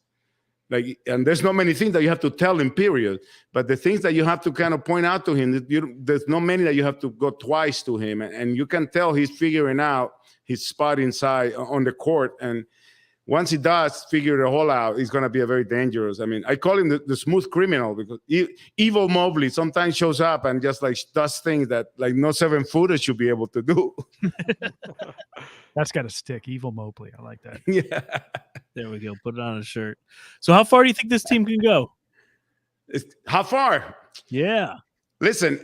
And there's not many things that you have to tell him, period. But the things that you have to kind of point out to him, there's not many that you have to go twice to him. And you can tell he's figuring out his spot inside on the court. And once he does figure it all out, he's going to be a very dangerous. I mean, I call him the smooth criminal, because Evil Mobley sometimes shows up and just does things that no 7-footer should be able to do. That's got to stick. Evil Mobley. I like that. Yeah. There we go. Put it on a shirt. So how far do you think this team can go? How far? Yeah. Listen,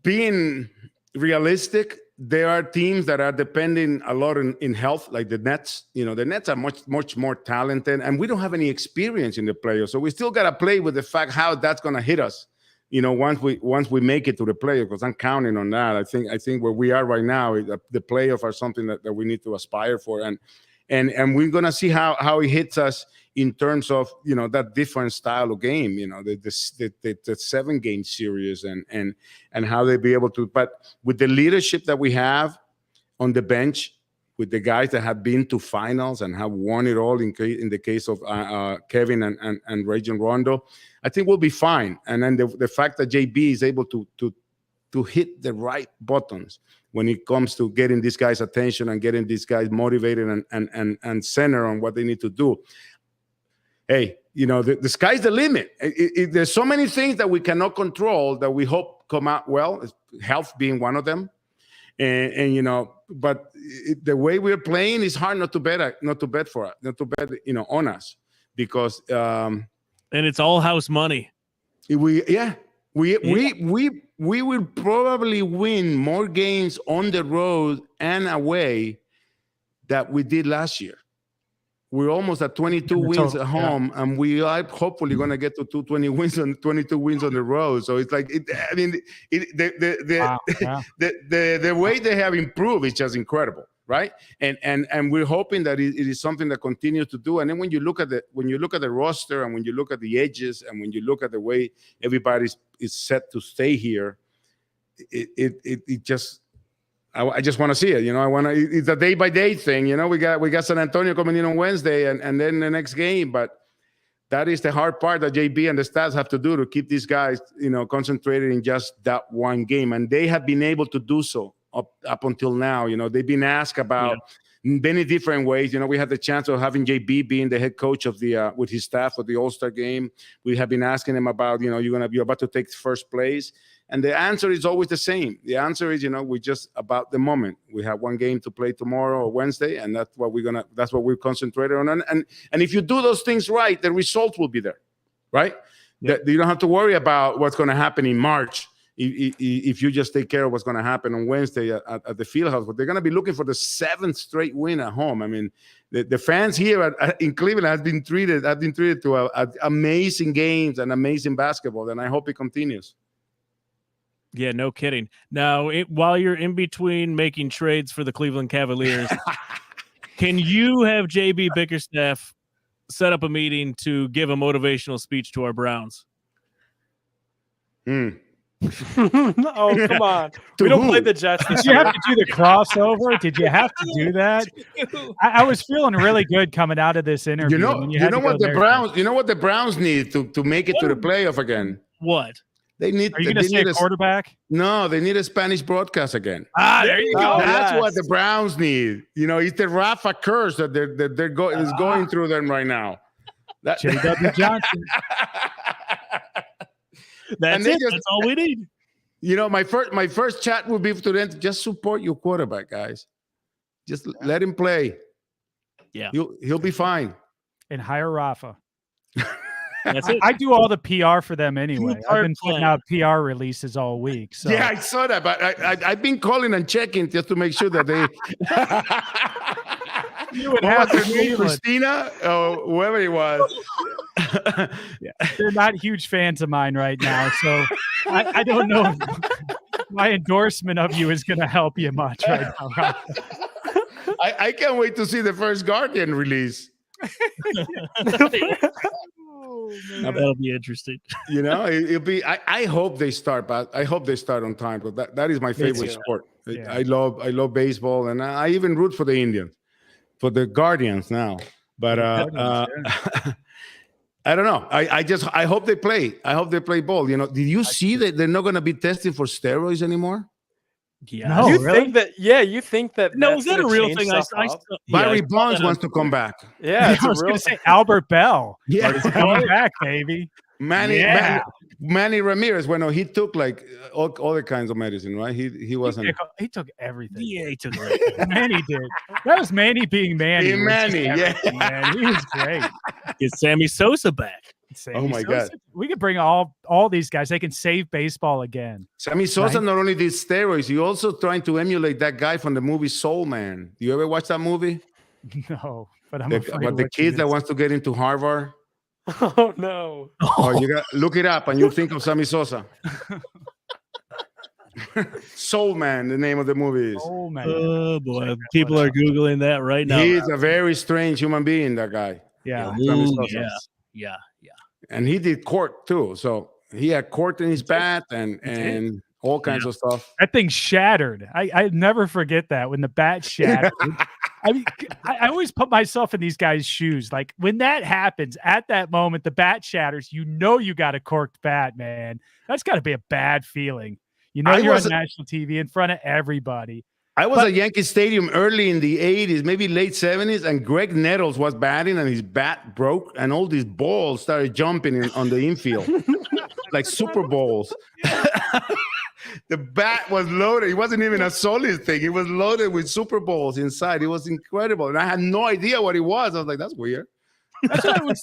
being realistic, there are teams that are depending a lot in health, like the Nets. The Nets are much more talented, and we don't have any experience in the playoffs. So we still got to play with the fact how that's going to hit us, once we make it to the playoffs, because I'm counting on that. I think where we are right now, the playoffs are something that we need to aspire for. And we're going to see how it hits us in terms of, that different style of game, the 7-game series and how they be able to, but with the leadership that we have on the bench, with the guys that have been to finals and have won it all in the case of Kevin and Rajon Rondo, I think we'll be fine. And then the fact that JB is able to hit the right buttons when it comes to getting these guys' attention and getting these guys motivated and center on what they need to do. Hey, the sky's the limit. There's so many things that we cannot control that we hope come out well, health being one of them. But the way we're playing is hard not to bet on us, because And it's all house money. we will probably win more games on the road and away that we did last year. We're almost at 22 wins at home, and we are hopefully going to get to 220 wins and 22 wins on the road. So it's like, the way they have improved is just incredible, right? And we're hoping that it is something that continues to do. And then when you look at the roster, and when you look at the edges, and when you look at the way everybody is set to stay here, it just. I just want to see it. It's a day by day thing. We got San Antonio coming in on Wednesday, and then the next game. But that is the hard part that JB and the staff have to do to keep these guys, concentrated in just that one game. And they have been able to do so up until now. They've been asked about many different ways. We had the chance of having JB being the head coach of the with his staff for the All-Star game. We have been asking him about, you're about to take first place. And the answer is always the same. The answer is, we're just about the moment. We have one game to play tomorrow or Wednesday, and that's what we're concentrated on. And if you do those things right, the result will be there, right? Yeah. You don't have to worry about what's going to happen in March if you just take care of what's going to happen on Wednesday at the Fieldhouse. But they're going to be looking for the 7th straight win at home. I mean, the fans here in Cleveland have been treated to amazing games and amazing basketball, and I hope it continues. Yeah, no kidding. Now, while you're in between making trades for the Cleveland Cavaliers, can you have JB Bickerstaff set up a meeting to give a motivational speech to our Browns? Oh, come on. We don't play the Jets. Did you have to do the crossover? Did you have to do that? I was feeling really good coming out of this interview. You know what the Browns need to make it to the playoff again? What? Are you going to say a quarterback? No, they need a Spanish broadcast again. There you go. That's what the Browns need. It's the Rafa curse that is going through them right now. J.W. Johnson. That's all we need. My first chat would be to them: just support your quarterback, guys. Just let him play. Yeah, he'll be fine. And hire Rafa. That's it. I do all the PR for them anyway. I've Two-part been putting plan. out PR releases all week. So Yeah, I saw that, but I've been calling and checking just to make sure that they. You would What have was to her name? Cleveland. Christina or whoever it was. They're not huge fans of mine right now, so I don't know if my endorsement of you is going to help you much right now. Rob. I can't wait to see the first Guardian release. Now that'll be interesting. You know, it'll be. I hope they start, but I hope they start on time. But that is my favorite too. sport. Yeah. I love baseball, and I even root for the Indians, for the Guardians now. But I don't know. I hope they play. I hope they play ball. You know, did you see that they're not going to be testing for steroids anymore? Yeah. No, you really? think that? Yeah, you think that? No, that's is that a gonna real change thing? stuff I up? saw- yeah, I Barry saw Bonds that wants on to come back. Yeah, it's I a was going real. to say Albert Bell. Yeah, Coming back, baby. Manny Ramirez. Well, no, he took like all other kinds of medicine, right? He wasn't. He took everything. Yeah, he took it. Manny did. That was Manny being Manny. Being It was just Manny, yeah. everything, man. He was great. Get Sammy Sosa back. Oh my God. We could bring all these guys. They can save baseball again. Sammy Sosa Right. not only did steroids, he also trying to emulate that guy from the movie Soul Man. Do you ever watch that movie? No, but I'm The, afraid about of the what you kid that just- wants to get into Harvard. Oh no! Oh, you got look it up and you'll think of Sammy Sosa. Soul Man, the name of the movie is. Oh man. Oh boy, people are googling that right now. He's a very strange human being, that guy. Yeah. Sammy Ooh, Sosa. yeah. And he did court too. So he had court in his bat and all kinds of stuff. That thing shattered. I never forget that when the bat shattered. I mean, I always put myself in these guys' shoes. Like when that happens, at that moment, the bat shatters. You know you got a corked bat, man. That's got to be a bad feeling. You know I you're was- on national TV in front of everybody. I was at Yankee Stadium early in the 80s, maybe late 70s, and Greg Nettles was batting and his bat broke and all these balls started jumping on the infield like Super Bowls. The bat was loaded. It wasn't even a solid thing. It was loaded with Super Bowls inside. It was incredible. And I had no idea what it was. I was like, that's weird. That's what was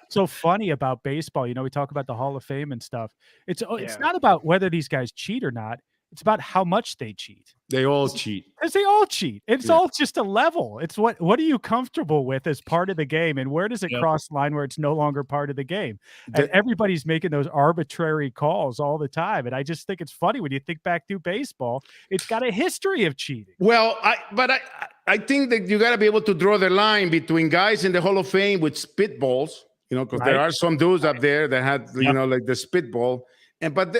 so funny about baseball. You know, we talk about the Hall of Fame and stuff. It's Yeah. not about whether these guys cheat or not. It's about how much they cheat. They all cheat. Because they all cheat. It's Yeah. all just a level. It's what are you comfortable with as part of the game, and where does it Yep. cross the line where it's no longer part of the game? And The- everybody's making those arbitrary calls all the time. And I just think it's funny when you think back through baseball. It's got a history of cheating. Well, I think that you got to be able to draw the line between guys in the Hall of Fame with spitballs, you know, because there Right. are some dudes up there that had, you Yep. know, like the spitball. But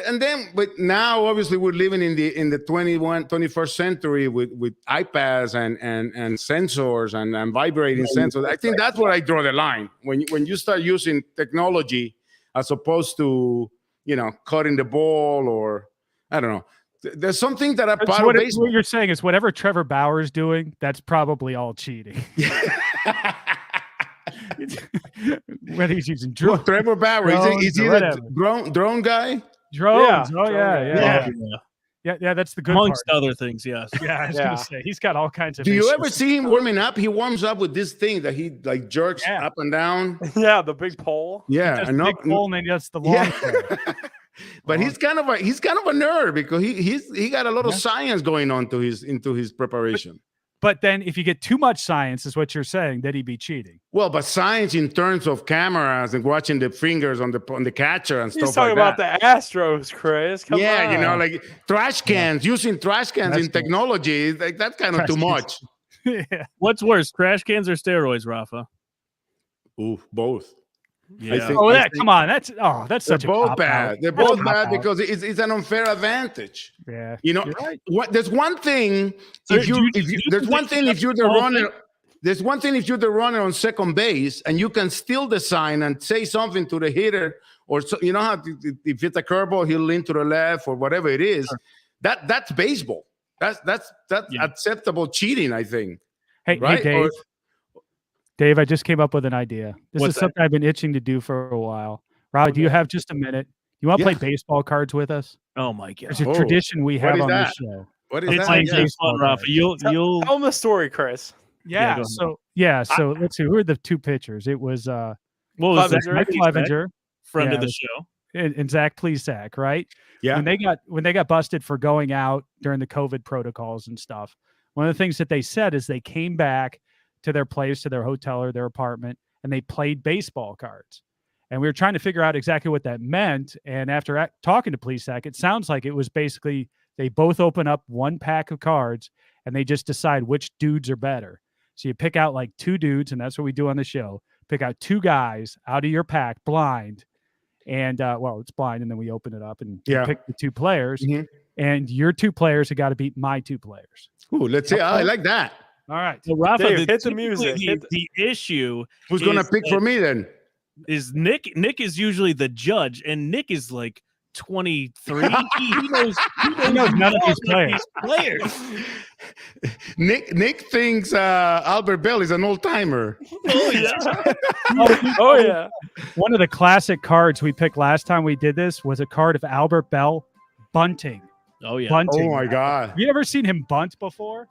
now obviously we're living in the 21st century with iPads and sensors and vibrating sensors. I think that's where I draw the line when you start using technology as opposed to, you know, cutting the ball or I don't know. There's something that are So part of what baseball. you're saying is whatever Trevor Bauer's doing, that's probably all cheating. Whether he's using Trevor Bauer, drones is he or the whatever. drone guy? drones. Yeah, Oh yeah, drone, yeah. Yeah. That's the good Amongst part. other things, yes. Yeah, I was Yeah. gonna say he's got all kinds of. Do you issues. ever see him warming up? He warms up with this thing that he like jerks Yeah. up and down. Yeah, the big pole. Yeah, Just and Nick Coleman, that's the long yeah. throw. But he's kind of a nerd because he got a lot of science going on into his preparation. But then if you get too much science, is what you're saying, that he'd be cheating. Well, but science in terms of cameras and watching the fingers on the catcher and He's stuff talking like about that. the Astros, Chris. Come Yeah, you know, on. like trash cans, using trash cans That's in cool. technology, like that's kind of Trash too cans. much. Yeah. What's worse, trash cans or steroids, Rafa? Ooh, both. Yeah. think- Oh, I that think come on. That's They're such a both cop-out. bad. They're That's a both bad cop-out. because it's an unfair advantage. Yeah. You know, You're right. there's one thing So if do you, you- if do you you there's think one they thing should if you're have the small runner. thing? There's one thing if you're the runner on second base and you can steal the sign and say something to the hitter, or so, you know how if it's a curveball, he'll lean to the left or whatever it is. Sure. That's baseball. That's Yeah. acceptable cheating, I think. Hey, Right? hey, Dave. Dave, I just came up with an idea. This What's is something I've been itching to do for a while. Rob, do you have just a minute? You want to Yeah. play baseball cards with us? Oh my god. There's a Oh, tradition we what have is on that? this show. What is It's that? playing like again? this one, baseball Rafa. cards. You'll Tell them the story, Chris. Yeah, Yeah. go ahead. So let's see. Who are the two pitchers? It was what was that? Clevenger. Mike He's Clevenger friend Yeah, of the show. and Zach Plesac, right? Yeah. When they got busted for going out during the COVID protocols and stuff, one of the things that they said is they came back to their place, to their hotel or their apartment, and they played baseball cards. And we were trying to figure out exactly what that meant. And after talking to Plesac, it sounds like it was basically they both open up one pack of cards and they just decide which dudes are better. So you pick out like two dudes, and that's what we do on the show. Pick out two guys out of your pack blind. And well, it's blind, and then we open it up and you pick the two players. Mhm. And your two players have got to beat my two players. Ooh, let's see. I like that. All right. So Rafa, Dave, hit the typically music. The issue Who's going to is pick for me then? is Nick. Nick is usually the judge, and Nick is like 23. he knows none of these players. Nick thinks Albert Bell is an old timer. Oh yeah. Oh yeah. One of the classic cards we picked last time we did this was a card of Albert Bell bunting. Oh yeah. Bunting. Oh my God. Have you ever seen him bunt before?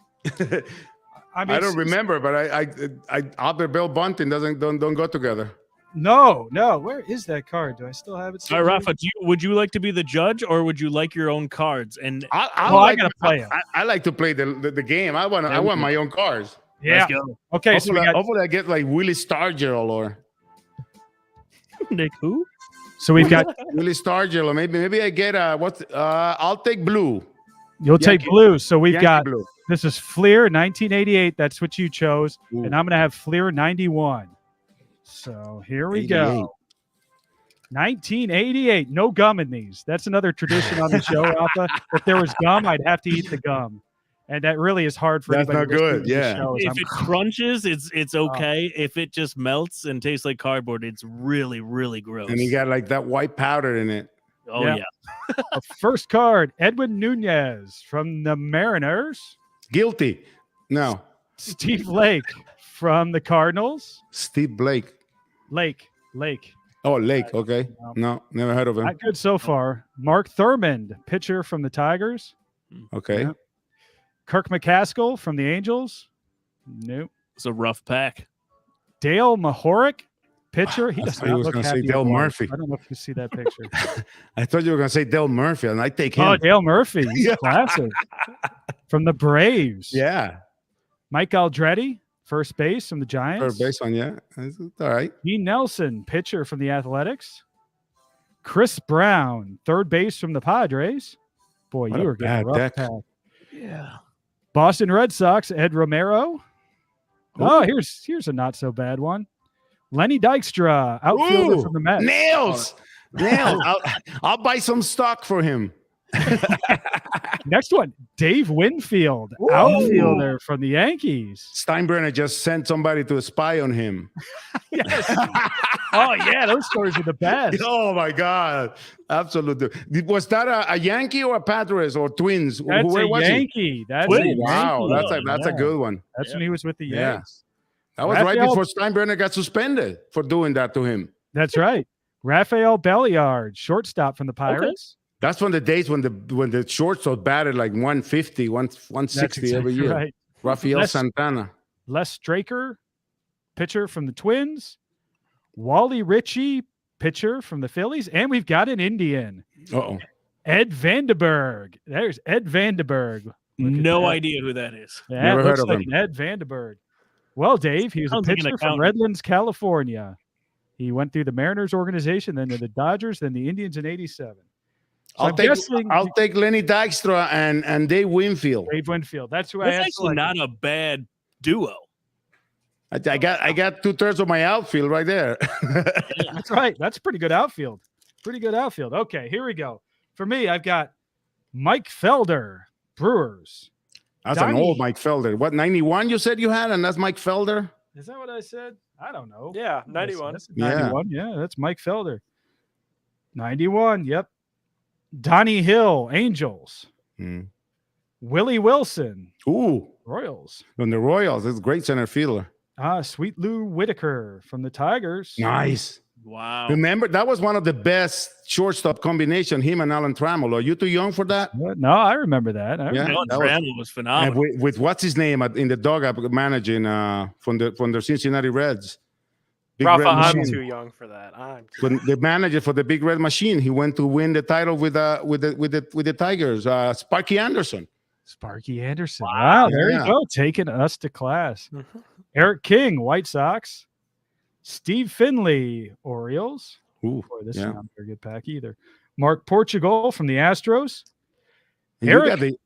I mean, I don't remember, but I Albert Bell bunting don't go together. No. Where is that card? Do I still have it? All right, Rafa, would you like to be the judge, or would you like your own cards? And I gotta play it. I like to play the game. I want my own cards. Yeah. let's go. Okay, so Hopefully I get like Willie Stargell or Nick, who? so we've got. Willie Stargell, or maybe I get I'll take blue. You'll take blue. So we've Yankee got. blue. This is Fleer 1988. That's what you chose, Ooh. and I'm gonna have Fleer 91. So here we 88. go. 1988. No gum in these. That's another tradition on the show, Rafa. If there was gum, I'd have to eat the gum, and that really is hard for That's anybody not good, listening to the yeah. show, as If I'm it crunches, it's okay. If it just melts and tastes like cardboard, it's really, really gross. And you got like that white powder in it. oh Yeah. yeah. First card, Edwin Nunez from the Mariners. Guilty. No. Steve Lake from the Cardinals. Steve Blake. Lake. Oh, Lake. Okay. No, never heard of him. Not good so far. Mark Thurmond, pitcher from the Tigers. Okay. Yeah. Kirk McCaskill from the Angels. Nope. It's a rough pack. Dale Mahoric, pitcher. He I does thought you not was look gonna say happy Dale at all. Murphy. I don't know if you see that picture. I thought you were gonna say Dale Murphy, and I take him. Oh, Dale Murphy. He's Yeah. classic. From the Braves. Yeah. Mike Aldretti, first base from the Giants. Third baseman, yeah. It's all right. Dean Nelson, pitcher from the Athletics. Chris Brown, third base from the Padres. Boy, What you a were getting a bad rough deck. pack. Yeah. Boston Red Sox, Ed Romero. Oh, here's a not so bad one. Lenny Dykstra, outfielder Ooh, from the Mets. Nails. I'll buy some stock for him. Next one, Dave Winfield, outfielder from the Yankees. Steinbrenner just sent somebody to spy on him. Oh yeah, those stories are the best. Oh my God. Absolutely. Was that a Yankee or a Padres or Twins? That's Where a was he? Yankee. That's Twins. a Wow, Yankee. that's a Yeah. good one. That's when he was with the Yeah. Yanks. That was right Rafael- before Steinbrenner got suspended for doing that to him. That's right. Rafael Belliard, shortstop from the Pirates. That's when the days when the shortstop batted like 150, 160 That's every exactly year. right. Rafael Les- Santana. Les Straker, pitcher from the Twins. Wally Ritchie, pitcher from the Phillies. And we've got an Indian, Uh-oh. Ed Vandenberg. There's Ed Vandenberg. Look at No that. idea who that is. That Never looks heard of like him. an Ed Vandenberg. Well, Dave, he was a Sounds like an pitcher from accountant. Redlands, California. He went through the Mariners organization, then to the Dodgers, then the Indians in '87. So I'm guessing I'll take Lenny Dykstra and Dave Winfield. Dave Winfield. That's who I That's had actually selected. not a bad duo. I got 2/3 of my outfield right there. That's right. That's pretty good outfield. Pretty good outfield. Okay, here we go. For me, I've got Mike Felder, Brewers. That's Donnie- an old Mike Felder. What, 91 you said you had, and that's Mike Felder? Is that what I said? I don't know. Yeah, 91. That's Yeah. 91. Yeah, that's Mike Felder. 91. Yep. Donnie Hill, Angels. Hmm. Willie Wilson, Ooh, Royals. from the Royals. That's a great center fielder. Sweet Lou Whitaker from the Tigers. Nice. Wow. Remember, that was one of the best shortstop combination, him and Alan Trammell. Are you too young for that? What? No, I remember that. I Yeah. remember- Alan that was- Trammell was And phenomenal. with what's his name in the dugout managing from the Cincinnati Reds. Big Rafa, Red I'm Machine. too young for that. I'm too When the manager for the Big Red Machine, he went to win the title with the Tigers. Sparky Anderson. Sparky Anderson. Wow, there you Yeah. go, taking us to class. Mhm. Eric King, White Sox. Steve Finley, Orioles. Ooh, Boy, this yeah. is not a very good pack either. Mark Portugal from the Astros. And you Eric got the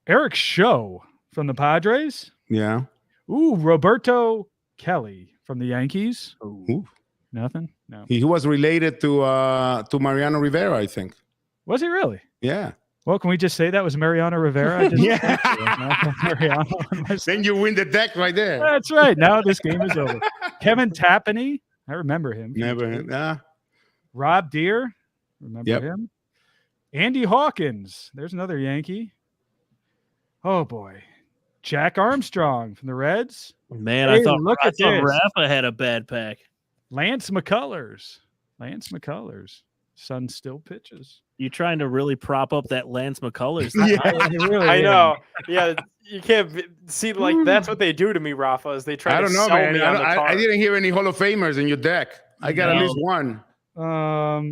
Eric Show from the Padres. yeah. Ooh, Roberto Kelly from the Yankees. Ooh. Nothing? No. He was related to Mariano Rivera, I think. Was he really? Yeah. Well, can we just say that was Mariano Rivera? I just Mariano. Then you win the deck right there. That's right. Now this game is over. Kevin Tapani. I remember him. Never. Rob Deere. Remember Yep. him. Andy Hawkins. There's another Yankee. Oh, boy. Jack Armstrong from the Reds. Man, Hey, I thought look at this. Rafa had a bad pack. Lance McCullers. Sun still pitches. You trying to really prop up that Lance McCullers? I know. Yeah, you can't see like that's what they do to me, Rafa. Is they try I to don't know, sell man. me on the I card. didn't hear any Hall of Famers in your deck. I got at No. least one.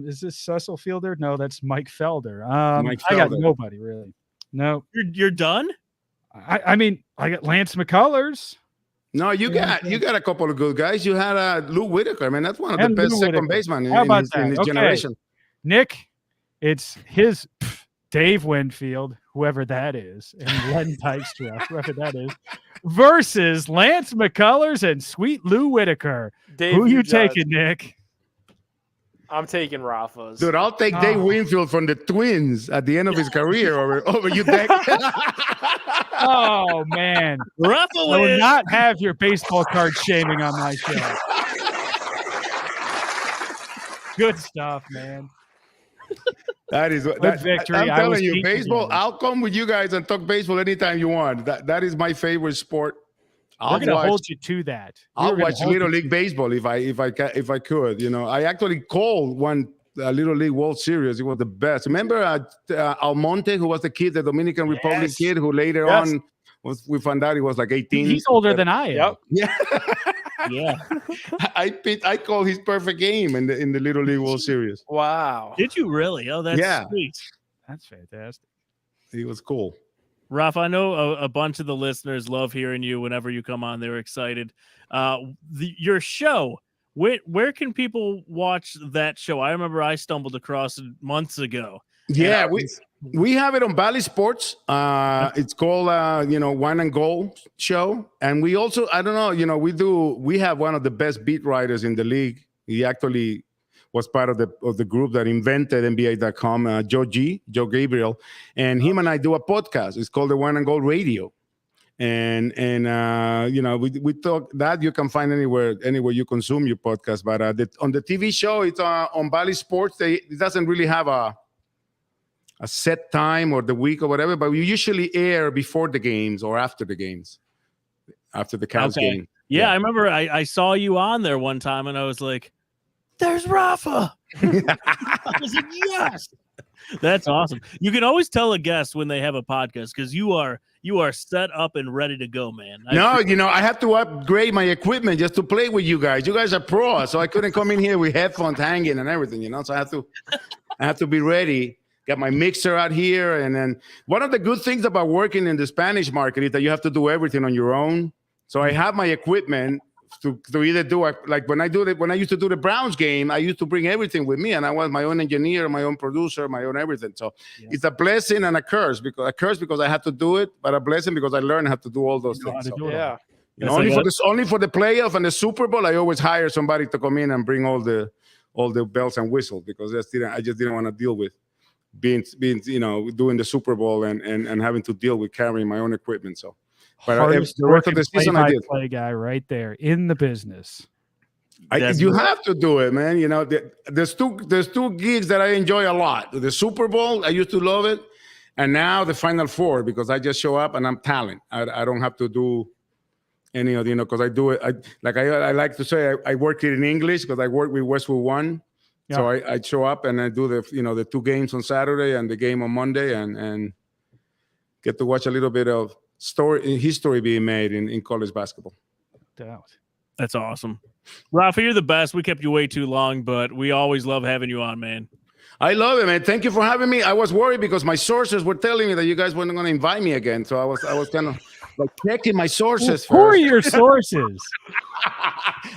Is this Cecil Fielder? No, that's Mike Felder. Mike I got Felder. nobody really. No, You're done? I mean, I got Lance McCullers. No, you got a couple of good guys. You had Lou Whitaker, man. That's one of And the best Lou second Whitaker. baseman How about in his that? Okay. generation. Nick, it's his Dave Winfield, whoever that is, and Len Dykstra, whoever that is, versus Lance McCullers and sweet Lou Whitaker. Dave, Who you judge. taking, Nick? I'm taking Rafa's. Dude, I'll take Dave Oh. Winfield from the Twins at the end of his career over you, deck. Oh man, Rafa I will wins. not have your baseball card shaming on my show. Good stuff, man. That is Good that, victory. I'm I was telling you, beaten baseball. again. I'll come with you guys and talk baseball anytime you want. That is my favorite sport. We're I'll going to watch. hold you to that. I'll watch Little League baseball if I could. You know, I actually called one Little League World Series. It was the best. Remember Almonte, who was the kid, the Dominican Republic Yes. kid, who later Yes. on we found out he was like 18. He's older than I am. Yep. Yeah, Yeah. I called his perfect game in the Little League World Series. Wow. Did you really? Oh, that's Yeah. sweet. That's fantastic. He was cool. Rafa, I know a bunch of the listeners love hearing you whenever you come on. They're excited. Your show, where can people watch that show? I remember I stumbled across it months ago. Yeah, we have it on Valley Sports. It's called Wine and Gold Show, and we also I don't know we have one of the best beat writers in the league. He actually was part of the group that invented NBA.com, Joe Gabriel, and him and I do a podcast. It's called the Wine and Gold Radio, and we talk that you can find anywhere you consume your podcast. But on the TV show, it's on Valley Sports. It doesn't really have a set time or the week or whatever, but we usually air before the games or after the games, after the Cavs Okay. game. Yeah, I remember I saw you on there one time and I was like, there's Rafa. I was like, yes. That's awesome. You can always tell a guest when they have a podcast because you are set up and ready to go, man. I have to upgrade my equipment just to play with you guys. You guys are pros, so I couldn't come in here with headphones hanging and everything, so I have to be ready. Got my mixer out here, and then one of the good things about working in the Spanish market is that you have to do everything on your own. So I have my equipment to either do like when I used to do the Browns game, I used to bring everything with me, and I was my own engineer, my own producer, my own everything. So it's a blessing and a curse because I had to do it, but a blessing because I learned how to do all those things. So, Yeah. only for the playoff and the Super Bowl, I always hire somebody to come in and bring all the bells and whistles because I just didn't want to deal with being doing the Super Bowl and having to deal with carrying my own equipment. So, but Hardest the rest of the working season I did. play-by-play guy right there in the business. You have to do it, man. There's two gigs that I enjoy a lot. The Super Bowl, I used to love it, and now the Final Four because I just show up and I'm talent. I don't have to do any of because I do it. I like to say I work it in English because I work with Westwood One. Yeah. So I show up and I do the two games on Saturday and the game on Monday and get to watch a little bit of history being made in college basketball. Doubt. That's awesome. Rafa, you're the best. We kept you way too long, but we always love having you on, man. I love it, man. Thank you for having me. I was worried because my sources were telling me that you guys weren't going to invite me again. So I was kind of like checking my sources Who are first. your sources?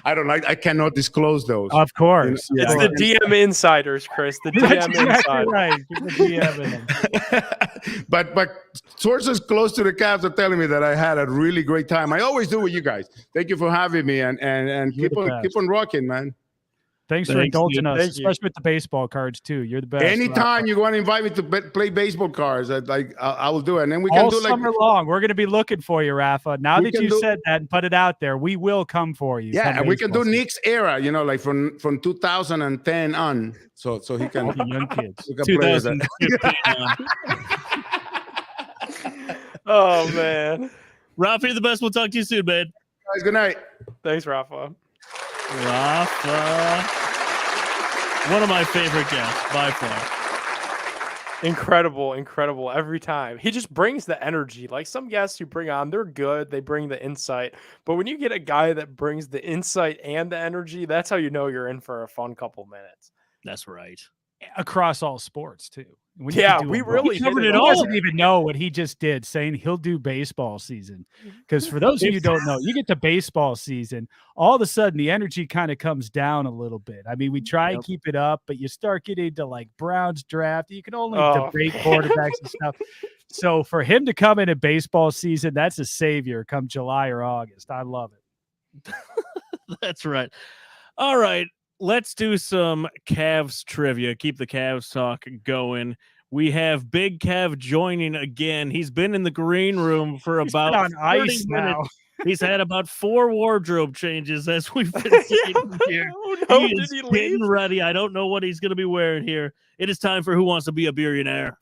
I don't know. I cannot disclose those. Of course. You know, It's the DM insiders, Chris. The That's DM exactly insiders. right. Give the DM in them. but sources close to the Cavs are telling me that I had a really great time. I always do with you guys. Thank you for having me and You're keep the on rocking, man. Thanks for Thanks, indulging dude. us, Thank you. especially with the baseball cards too. You're the best. Anytime you want to invite me to play baseball cards, I will do it. And then we can All do like summer long, we're going to be looking for you, Rafa. Now We that can you do- said that and put it out there, we will come for you. yeah, come and we can baseball do season. Nick's era, like from 2010 on. So he can All the young kids. we can play with that. 2015 on. Oh man. Rafa, you're the best. We'll talk to you soon, man. Guys, good night. Thanks, Rafa. Rafa. One of my favorite guests by far. Incredible every time. He just brings the energy. Like some guests you bring on, they're good. They bring the insight. But when you get a guy that brings the insight and the energy, that's how you know you're in for a fun couple minutes. That's right. Across all sports too. When you Yeah, can do we them both. really He hit covered it it He all. doesn't even know what he just did, saying he'll do baseball season. Because for those of you who don't know, you get to baseball season, all of a sudden the energy kind of comes down a little bit. I mean, we try and keep it up, but you start getting to like Browns draft. You can only Oh, debate man. quarterbacks and stuff. So for him to come in at baseball season, that's a savior come July or August. I love it. That's right. All right. Let's do some Cavs trivia. Keep the Cavs talk going. We have Big Cav joining again. He's been in the green room for He's been about on 30 ice minutes. now. He's had about 4 wardrobe changes as we've been sitting here. Oh no, He did is he leave? getting ready. I don't know what he's going to be wearing here. It is time for Who Wants to Be a Billionaire?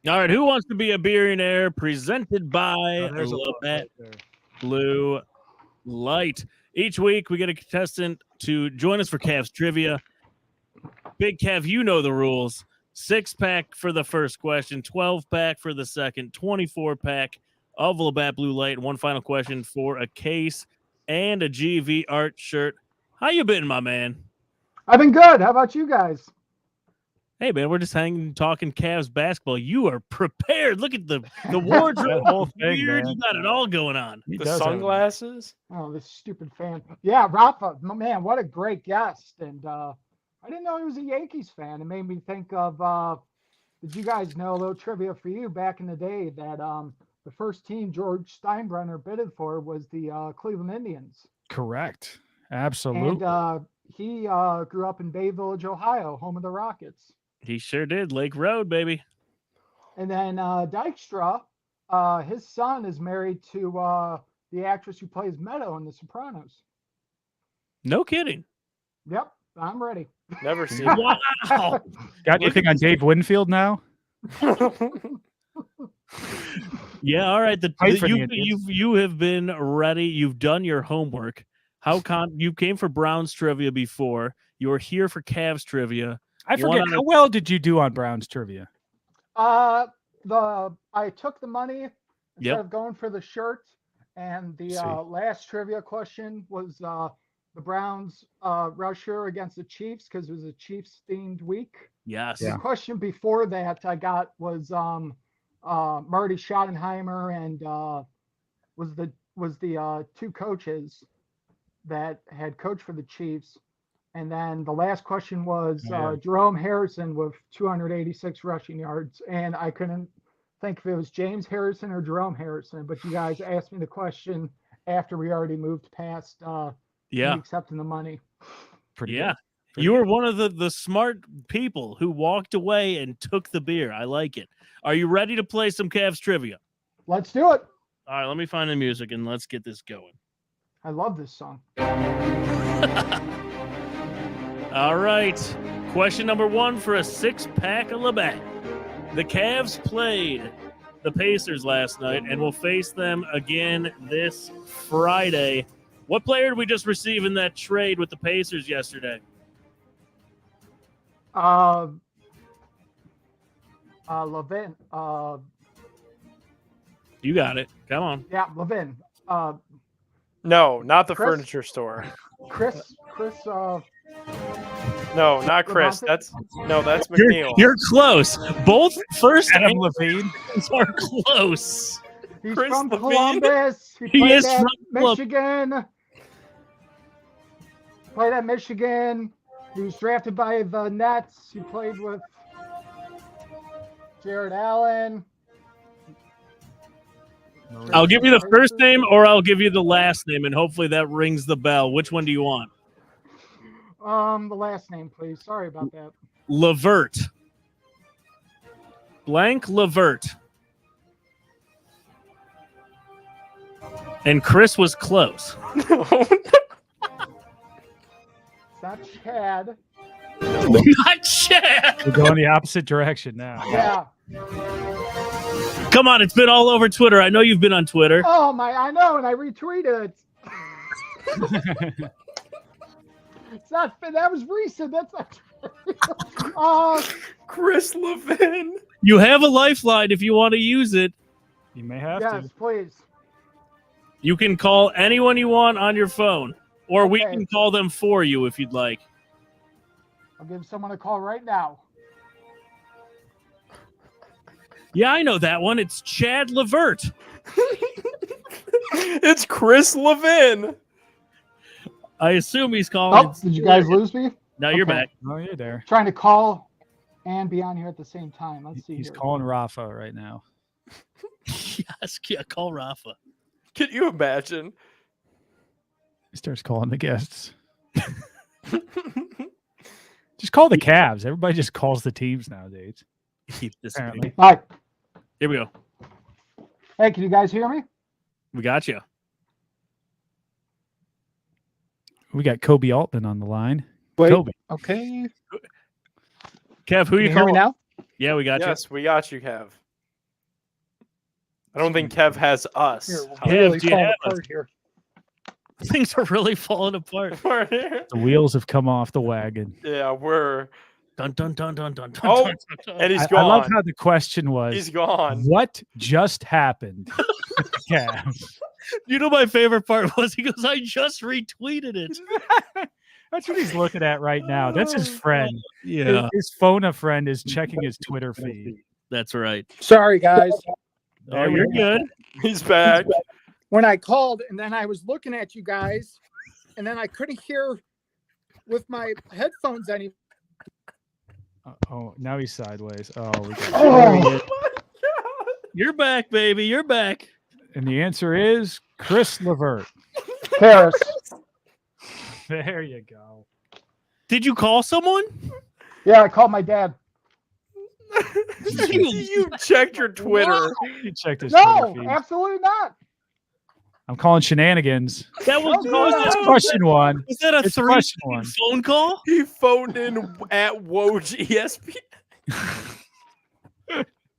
All right, Who Wants to Be a Billionaire? Presented by There's a lot Labatt right there. Blue Light. Each week, we get a contestant to join us for Cavs trivia. Big Cav, you know the rules. 6-pack for the first question, 12-pack for the second, 24-pack of Labatt Blue Light, and one final question for a case and a GV art shirt. How you been, my man? I've been good. How about you guys? Hey, man, we're just hanging, talking Cavs basketball. You are prepared. Look at the wardrobe, That whole thing, beard. man. You got it all going on. He The does have it. sunglasses. Oh, this stupid fan. Yeah, Rafa, man, what a great guest. And I didn't know he was a Yankees fan. It made me think of, did you guys know, a little trivia for you, back in the day that the first team George Steinbrenner bidded for was the Cleveland Indians. Correct. Absolutely. And he grew up in Bay Village, Ohio, home of the Rockets. He sure did. Lake Road, baby. And then Dykstra, his son is married to the actress who plays Meadow in The Sopranos. No kidding. Yep, I'm ready. Never seen. Wow. Got Look anything at on Dave Winfield now? Yeah, all right. Played for the Indians. You have been ready. You've done your homework. You came for Browns trivia before. You're here for Cavs trivia. I forget, One- how well did you do on Browns trivia? I took the money instead Yep. of going for the shirt, and the See. last trivia question was the Browns rusher against the Chiefs because it was a Chiefs themed week. Yes. The question before that I got was Marty Schottenheimer and was the two coaches that had coached for the Chiefs. And then the last question was Jerome Harrison with 286 rushing yards. And I couldn't think if it was James Harrison or Jerome Harrison, but you guys asked me the question after we already moved past Yeah. me accepting the money. Pretty Yeah. good. You were one of the smart people who walked away and took the beer. I like it. Are you ready to play some Cavs trivia? Let's do it. All right, let me find the music and let's get this going. I love this song. All right. Question number 1 for a 6-pack of Labatt. The Cavs played the Pacers last night and will face them again this Friday. What player did we just receive in that trade with the Pacers yesterday? Levin. You got it. Come on. Yeah, Levin. No, not the Chris? furniture store. Chris. No, not Chris. That's You're, McNeil. you're close. Both first Adam names Levine. are close. He's Chris from Levine? Columbus. He played is at from Columbus. Michigan. Played at Michigan. He was drafted by the Nets. He played with Jared Allen. I'll give you the first name or I'll give you the last name, and hopefully that rings the bell. Which one do you want? The last name, please. Sorry about that. Levert. Blank Levert. And Chris was close. It's not Chad. Not Chad. We're going the opposite direction now. Yeah. Come on, it's been all over Twitter. I know you've been on Twitter. Oh my! I know, and I retweeted it. It's not. That was recent. That's not. Chris Levin. You have a lifeline if you want to use it. You may have Yes, to. please. You can call anyone you want on your phone, or we Okay. can call them for you if you'd like. I'll give someone a call right now. Yeah, I know that one. It's Chad Levert. It's Chris Levin. I assume he's calling. Oh, did you guys lose me? Now you're Okay. back. Oh, you're there. Trying to call and be on here at the same time. Let's see He's here. calling Rafa right now. Yes, yeah, call Rafa. Can you imagine? He starts calling the guests. Just call the Cavs. Everybody just calls the teams nowadays. Apparently. Hi. Here we go. Hey, can you guys hear me? We got you. We got Kobe Altman on the line. Wait. Kobe. Okay. Kev, who Can you you hear me calling? now? Yeah, we got Yes, we got you, Kev. I don't think Kev has us. Here, we're Kev, really do you falling have apart here. you. Things are really falling apart. The wheels have come off the wagon. Yeah, we're. Dun dun dun dun dun dun. Oh, dun, dun, dun. and he's I gone. love how the question was, He's gone. what just happened with the Cavs? You know, my favorite part was he goes, "I just retweeted it." That's what he's looking at right now. That's his friend. Yeah, His phone a friend is checking his Twitter feed. that's right. Sorry, guys. Oh, you're good. He's back. When I called and then I was looking at you guys, and then I couldn't hear with my headphones anymore. Oh, now he's sideways. Oh, we got Oh. You're back, baby. You're back. And the answer is Chris Levert. Paris. There you go. Did you call someone? Yeah, I called my dad. You checked your Twitter. He checked his No, Twitter feed. absolutely not. I'm calling shenanigans. That was, It's question one. was that a It's question 3 one. phone call? He phoned in at Woj ESPN.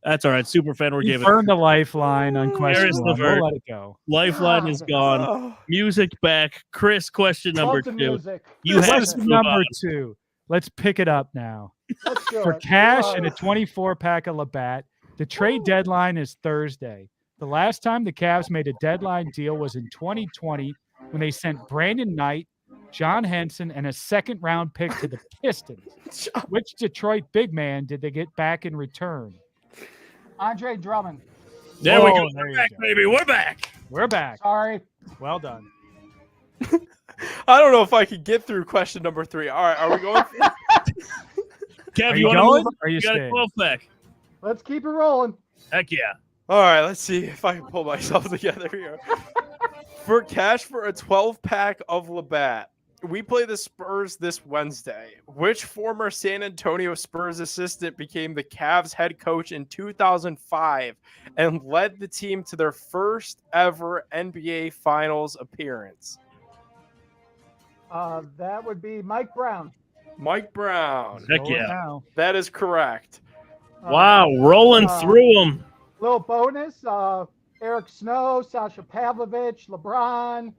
That's all right. Superfan, we're He giving burned the lifeline on question Paris one. Levert. We'll let it go. lifeline is gone. Oh, Music back. Chris, question number Love the 2. music. You have Question to move number on. 2. Let's pick it up now. Let's do For it. cash and a 24-pack of Labatt, the trade deadline is Thursday. The last time the Cavs made a deadline deal was in 2020 when they sent Brandon Knight, John Henson, and a second-round pick to the Pistons. Which Detroit big man did they get back in return? Andre Drummond. There we Whoa, go. there We're you back, go. baby. We're back. We're back. Sorry. Well done. I don't know if I could get through question number 3. All right, are we going? Kev, Are you you want to going? move? Or are you You got a staying? 12-pack. Let's keep it rolling. Heck yeah. All right, let's see if I can pull myself together here. For cash for a 12-pack of Labatt, We play the Spurs this Wednesday. Which former San Antonio Spurs assistant became the Cavs head coach in 2005 and led the team to their first ever NBA Finals appearance? That would be Mike Brown. Mike Brown. Heck Roll it yeah. now. That is correct. Wow, rolling through them. Little bonus, Eric Snow, Sasha Pavlovich, LeBron,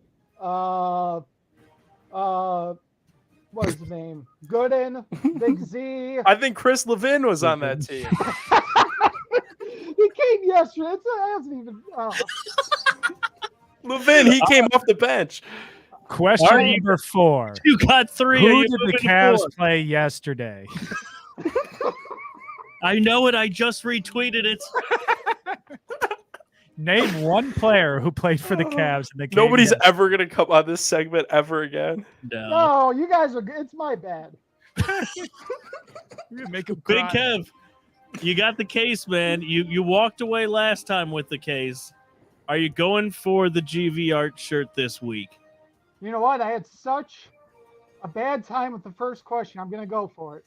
what is his name? Gooden, Big Z. I think Chris Levin was on that team. He came yesterday. It hasn't even. Levin, he came off the bench. Question All right. number 4. You got 3. Who Are you did the moving Cavs forward? play yesterday? I know it. I just retweeted it. Name one player who played for the Cavs in the game. Nobody's yesterday. ever going to come on this segment ever again. No. No, you guys are. It's my bad. You're gonna make him Big cry. Kev, you got the case, man. You walked away last time with the case. Are you going for the GV Art shirt this week? You know what? I had such a bad time with the first question. I'm gonna go for it.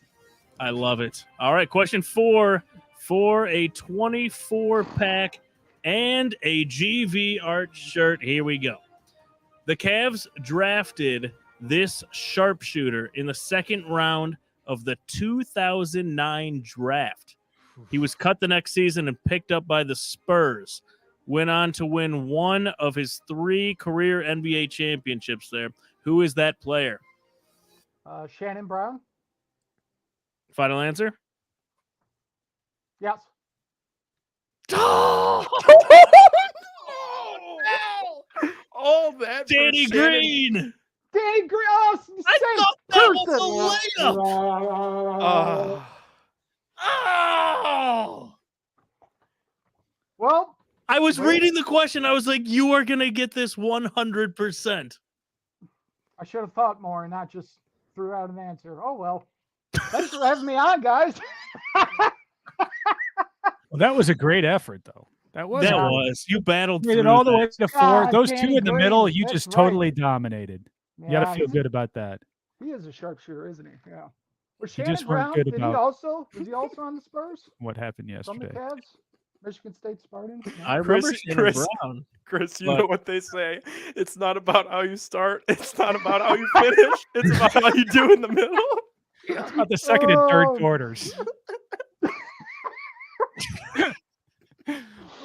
I love it. All right, question 4 for a 24-pack and a GV Art shirt. Here we go. The Cavs drafted this sharpshooter in the second round of the 2009 draft. He was cut the next season and picked up by the Spurs. Went on to win one of his 3 career NBA championships there. Who is that player? Shannon Brown. Final answer? Yes. Oh, that for Danny Shannon- Green. Danny Green. Oh, I same thought that person. was a layup. Oh! Well, I was reading the question. I was like, you are going to get this 100%. I should have thought more and not just threw out an answer. Oh well. Thanks for having me on, guys. Well, that was a great effort, though. That was. That a great- was. You battled Made through it all the that. way to 4. God, Those Danny 2 in the middle, Green, you that's just right. totally dominated. You got to feel he's- good about that. He is a sharpshooter, isn't he? Yeah. Was You Shannon just weren't Brown? good Did he about- also? Was he also on the Spurs? What happened From the yesterday? Cavs? Michigan State Spartans? No? I remember Chris- Shannon Chris- Brown. Chris, you But- know what they say. It's not about how you start. It's not about how you finish. It's about how you do in the middle. It's about the second and third Oh. quarters.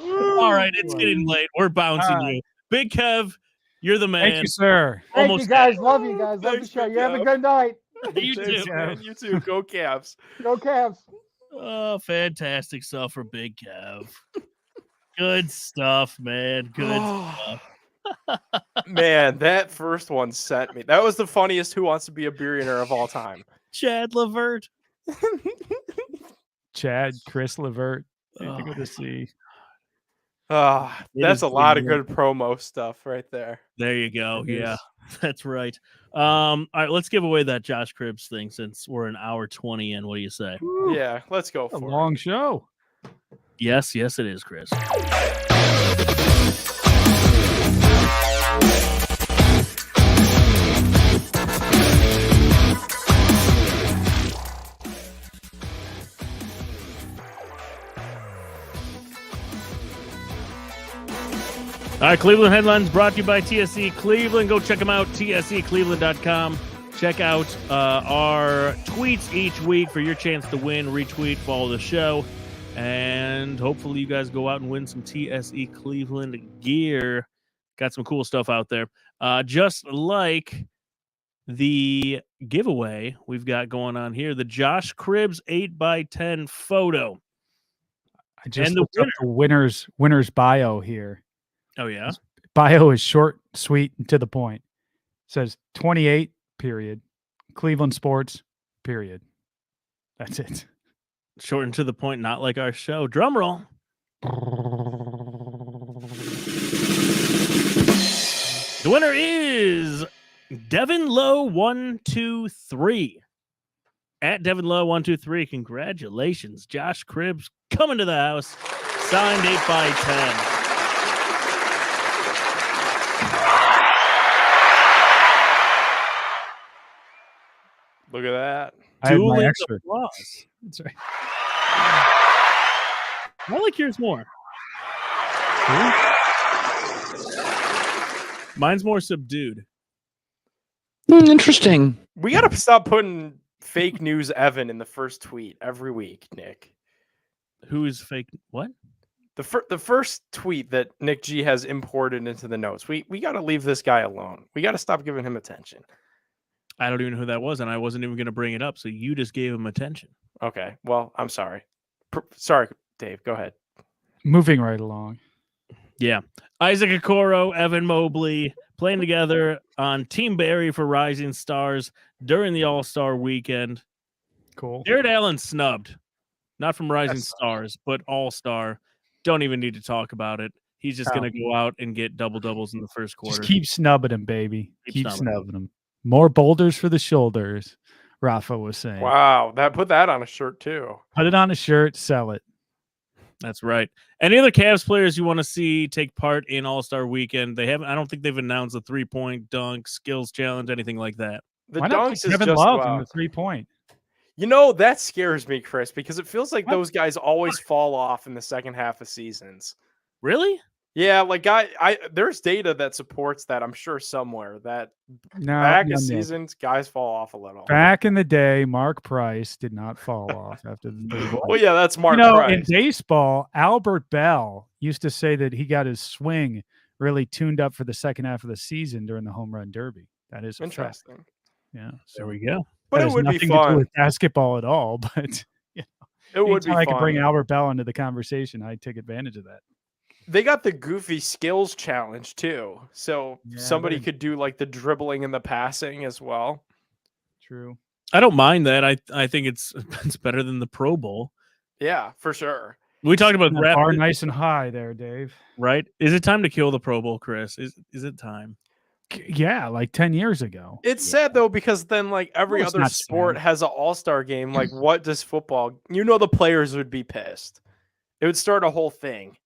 All right, it's getting late. We're bouncing All right. you. Big Kev, you're the man. Thank you, sir. Thank Almost you guys. Love you guys. Love the Thanks, show. Big You have a Kev. good night. You Thanks, too. man. You too. Go Cavs. Go Cavs. Oh, fantastic stuff for Big Kev. Good stuff, man. Good stuff. Man, that first one sent me. That was the funniest Who Wants to Be a Billionaire of all time. Chad Levert. Chad, Chris Levert. Oh. Good to see. Ah, It that's is a lot good of good promo stuff right there. There you go. It Yeah, is. that's right. All right, let's give away that Josh Cribbs thing since we're an hour 20 in. What do you say? Yeah, let's go A for it. long show. Yes, it is, Chris. All right, Cleveland Headlines brought to you by TSE Cleveland. Go check them out, tsecleveland.com. Check out our tweets each week for your chance to win. Retweet, follow the show, and hopefully you guys go out and win some TSE Cleveland gear. Got some cool stuff out there. Just like the giveaway we've got going on here, the Josh Cribbs 8x10 photo. I just And the looked up the winner's bio here. Oh, yeah? Bio is short, sweet, and to the point. Says 28, period. Cleveland sports, period. That's it. Short and to the point, not like our show. Drum roll. The winner is Devin Lowe 123. At Devin Lowe 123, congratulations. Josh Cribbs coming to the house. Signed 8x10. Look at that. I had my Dueling extra. applause. That's right. I like yours more. Mine's more subdued. Interesting. We got to stop putting fake news Evan in the first tweet every week, Nick. Who is fake? What? The first tweet that Nick G has imported into the notes. We got to leave this guy alone. We got to stop giving him attention. I don't even know who that was, and I wasn't even going to bring it up. So you just gave him attention. Okay. Well, I'm sorry. Sorry, Dave. Go ahead. Moving right along. Yeah. Isaac Okoro, Evan Mobley playing together on Team Barry for Rising Stars during the All-Star weekend. Cool. Jared Allen snubbed. Not from Rising Yes. Stars, but All-Star. Don't even need to talk about it. He's just No. going to go out and get double-doubles in the first quarter. Just keep snubbing him, baby. Keep Keep snubbing him. snubbing him. More boulders for the shoulders, Rafa was saying. Wow. Put that on a shirt too. Put it on a shirt, sell it. That's right. Any other Cavs players you want to see take part in All-Star weekend? They haven't. I don't think they've announced a 3-point dunk, skills challenge, anything like that. The Why not dunks put is Kevin just Love wow. in the 3-point? You know, that scares me, Chris, because it feels like What? those guys always fall off in the second half of seasons. Really? Yeah, like there's data that supports that, I'm sure somewhere, that No, back no, of no. seasons, guys fall off a little. Back in the day, Mark Price did not fall off after the 3-point. Well, yeah, that's Mark In Price. baseball, Albert Bell used to say that he got his swing really tuned up for the second half of the season during the home run derby. That is a fact. Interesting. Yeah. There we go. But That it has would be nothing to do fun. with basketball at all, but It would be anytime I fun. could bring Albert Bell into the conversation, I'd take advantage of that. They got the goofy skills challenge too. So Yeah, somebody but- could do like the dribbling and the passing as well. True. I don't mind that. I think it's better than the Pro Bowl. Yeah, for sure. We talked about That draft, bar nice and high there, Dave. right? Is it time to kill the Pro Bowl, Chris? Is it time? Yeah, like 10 years ago. It's sad though, because then like every No, it's other not sport sad. has an all-star game. Like what does football, the players would be pissed. It would start a whole thing.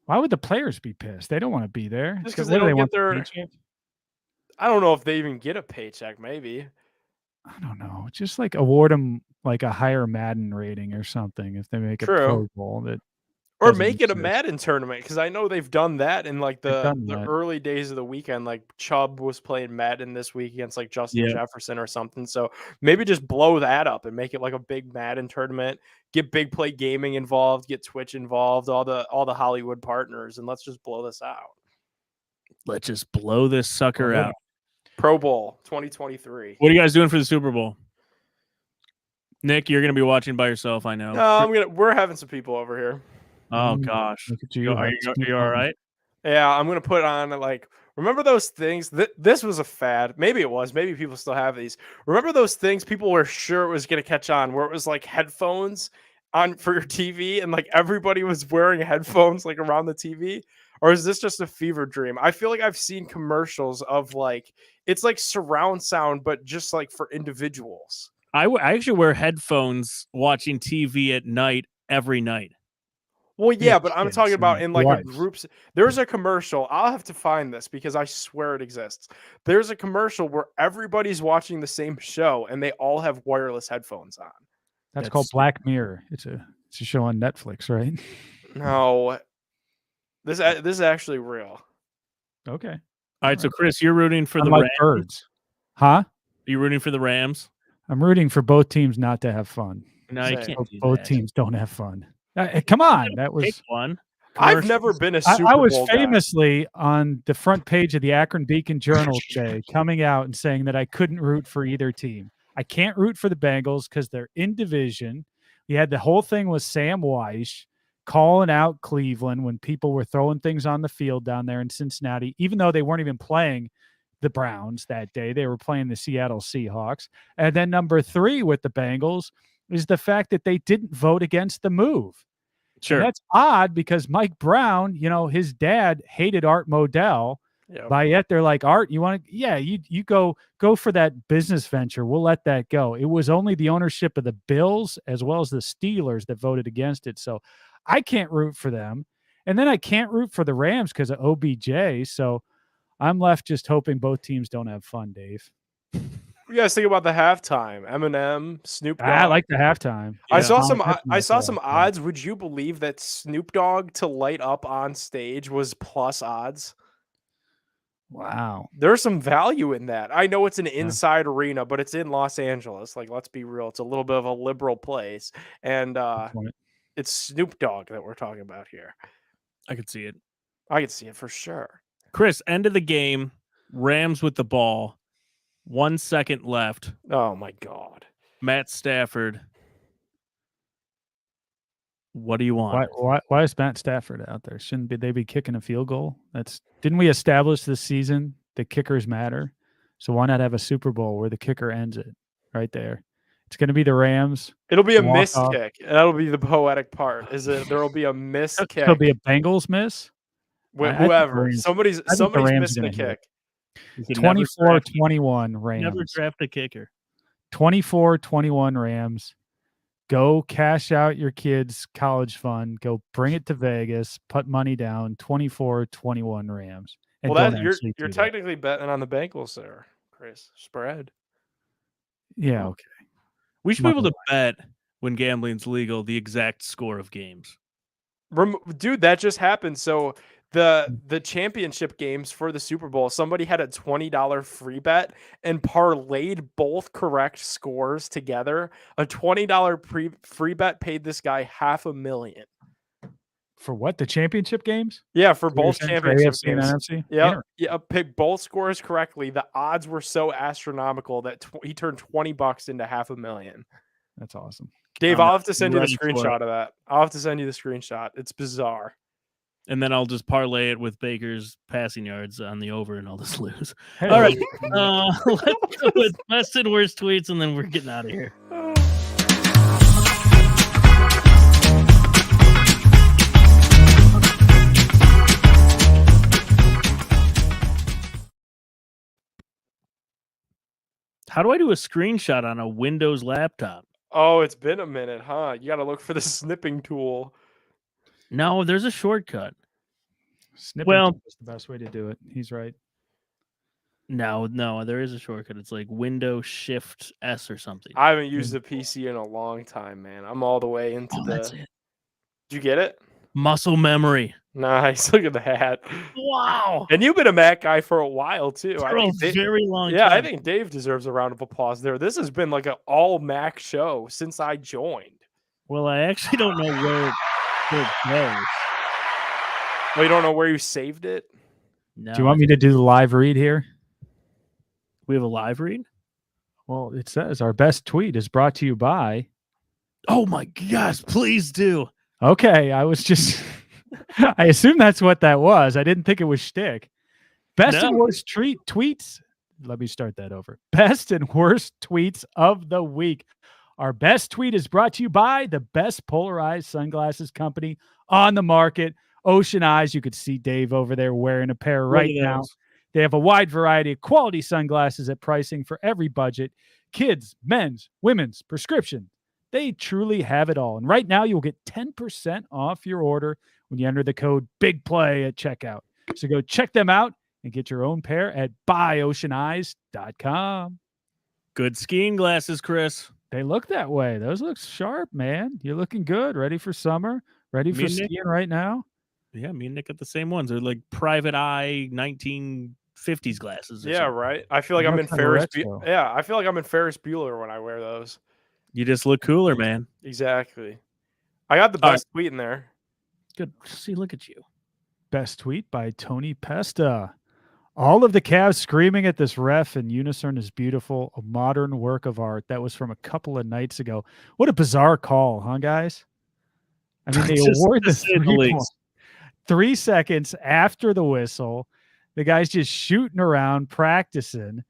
Why would the players be pissed? They don't want to be there. Just So 'cause what they do don't get want, the their- paycheck? I don't know if they even get a paycheck, maybe. I don't know. Just like award them like a higher Madden rating or something if they make a True. Pro Bowl that Or doesn't make it a exist. Madden tournament, because I know they've done that in like They've the done that. early days of the weekend. Like Chubb was playing Madden this week against like Justin Yeah. Jefferson or something. So maybe just blow that up and make it like a big Madden tournament. Get Big Play Gaming involved, get Twitch involved, all the Hollywood partners, and let's just blow this out. Let's just blow this sucker Blow it out. Pro Bowl 2023. What are you guys doing for the Super Bowl? Nick, you're going to be watching by yourself, I know. No, we're having some people over here. Oh Mm, gosh. Look at you. Are you all right? Yeah, I'm gonna put on like, remember those things? This was a fad. Maybe it was. Maybe people still have these. Remember those things people were sure it was gonna catch on, where it was like headphones on for your TV, and like everybody was wearing headphones like around the TV? Or is this just a fever dream? I feel like I've seen commercials of like it's like surround sound, but just like for individuals. I actually wear headphones watching TV at night every night. Well, yeah, Yeah, but I'm kids talking about and in like a wives. group. There's a commercial. I'll have to find this because I swear it exists. There's a commercial where everybody's watching the same show and they all have wireless headphones on. That's called That's- Black Mirror. It's a show on Netflix, right? No, this is actually real. Okay. All right, so Chris, you're rooting for the Unlike Rams. birds. Huh? You rooting for the Rams? I'm rooting for both teams not to have fun. No, you Same. can't Both, do both that. teams don't have fun. Come on. That Pick was one. I've never been a Super I was Bowl guy. famously on the front page of the Akron Beacon Journal today, coming out and saying that I couldn't root for either team. I can't root for the Bengals because they're in division. You had the whole thing with Sam Weiss calling out Cleveland when people were throwing things on the field down there in Cincinnati, even though they weren't even playing the Browns that day. They were playing the Seattle Seahawks. And then number 3 with the Bengals is the fact that they didn't vote against the move. Sure. And that's odd because Mike Brown, his dad hated Art Modell. Yeah. By yet they're like, Art, you want to? Yeah, you go for that business venture. We'll let that go. It was only the ownership of the Bills as well as the Steelers that voted against it. So I can't root for them, and then I can't root for the Rams because of OBJ. So I'm left just hoping both teams don't have fun, Dave. you guys think about the halftime? Eminem, Snoop Dogg. I like the halftime. I Yeah. saw Tom some. Petty I was saw the some halftime. odds. Would you believe that Snoop Dogg to light up on stage was plus odds? Wow. There's some value in that. I know it's an inside arena, but it's in Los Angeles. Like, let's be real. It's a little bit of a liberal place, and Good point. it's Snoop Dogg that we're talking about here. I could see it. I could see it for sure. Chris, end of the game. Rams with the ball. 1 second left. Oh my God. Matt Stafford. What do you want? Why is Matt Stafford out there? Shouldn't they be kicking a field goal? Didn't we establish this season that kickers matter? So why not have a Super Bowl where the kicker ends it right there? It's going to be the Rams. It'll be a Walk missed off. kick. That'll be the poetic part. Is it? There will be a missed kick. It'll be a Bengals miss. I think the Whoever. Rams- Somebody's I think the Rams missing are a gonna hit kick. You can never 24-21 Rams. Never draft a kicker. 24-21 Rams. Go cash out your kids' college fund. Go bring it to Vegas. Put money down. 24-21 Rams. And Well, don't you're actually do that. technically betting on the Bengals there, Chris. Spread. Yeah, okay. We should be able to bet when gambling's legal the exact score of games. Dude, that just happened. So the championship games for the Super Bowl, somebody had a $20 free bet and parlayed both correct scores together. A $20 free bet paid this guy $500,000. For what? The championship games? Yeah, for So you're both saying for championship AFC and games. NFC? Yeah, yeah. Pick both scores correctly. The odds were so astronomical that he turned $20 into $500,000. That's awesome. Dave, I'm I'll have to send you the ready for it. screenshot of that. I'll have to send you the screenshot. It's bizarre. And then I'll just parlay it with Baker's passing yards on the over, and I'll just lose. Hey, All right, let's go with best and worst tweets, and then we're getting out of here. How do I do a screenshot on a Windows laptop? Oh, it's been a minute, huh? You got to look for the snipping tool. No, there's a shortcut. Snipping Well- is the best way to do it. He's right. No, there is a shortcut. It's like Windows Shift S or something. I haven't used the PC in a long time, man. I'm all the way into That's the. it. Did you get it? Muscle memory. Nice. Look at that. Wow. And you've been a Mac guy for a while too. For a very long yeah, time. I think Dave deserves a round of applause there. This has been like an all Mac show since I joined. Well, I actually don't know where it goes. Oh, you don't know where you saved it? No, Do you want me to do the live read here? We have a live read? Well, it says our best tweet is brought to you by. Oh my gosh, please do. Okay, I was just. I assume that's what that was. I didn't think it was shtick. Best and No. worst tweets. Let me start that over. Best and worst tweets of the week. Our best tweet is brought to you by the best polarized sunglasses company on the market, Ocean Eyes. You could see Dave over there wearing a pair right Look at now. those. They have a wide variety of quality sunglasses at pricing for every budget. Kids, men's, women's, prescription. They truly have it all. And right now you'll get 10% off your order when you enter the code BIGPLAY at checkout. So go check them out and get your own pair at buyoceaneyes.com. Good skiing glasses, Chris. They look that way. Those look sharp, man. You're looking good. Ready for summer? Ready Me for and Nick- skiing right now? Yeah, me and Nick got the same ones. They're like private eye 1950s glasses. or Yeah, something. right. I feel like They I'm look in kinda Ferris. retro. Yeah, I feel like I'm in Ferris Bueller when I wear those. You just look cooler, man. Exactly. I got the All right. best tweet in there. Good. See, look at you. Best tweet by Tony Pesta. All of the Cavs screaming at this ref in unison is beautiful. A modern work of art. That was from a couple of nights ago. What a bizarre call, huh, guys? I mean, they Just award to the say the 3 least. points. 3 seconds after the whistle. The guy's just shooting around, practicing.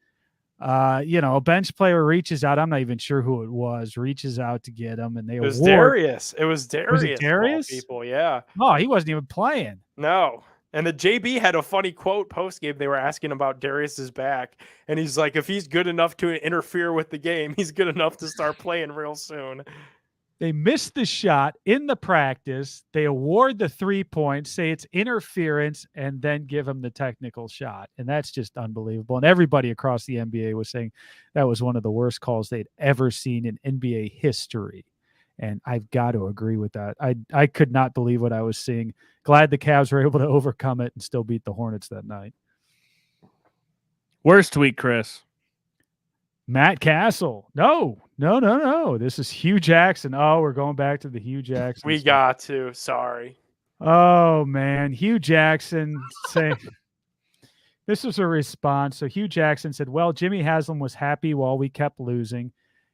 A bench player reaches out. I'm not even sure who it was. Reaches out to get him, and they It was award. Darius. It was Darius. of all Darius? People, yeah. Oh, he wasn't even playing. No. And the JB had a funny quote post game. They were asking about Darius's back, and he's like, "If he's good enough to interfere with the game, he's good enough to start playing real soon." They miss the shot in the practice. They award the 3 points, say it's interference, and then give him the technical shot. And that's just unbelievable. And everybody across the NBA was saying that was one of the worst calls they'd ever seen in NBA history. And I've got to agree with that. I could not believe what I was seeing. Glad the Cavs were able to overcome it and still beat the Hornets that night. Worst tweet, Chris. Matt Castle. No. This is Hugh Jackson. Oh, we're going back to the Hugh Jackson. We stuff. got to. Sorry. Oh, man. Hugh Jackson saying this was a response. So Hugh Jackson said, well, Jimmy Haslam was happy while we kept losing,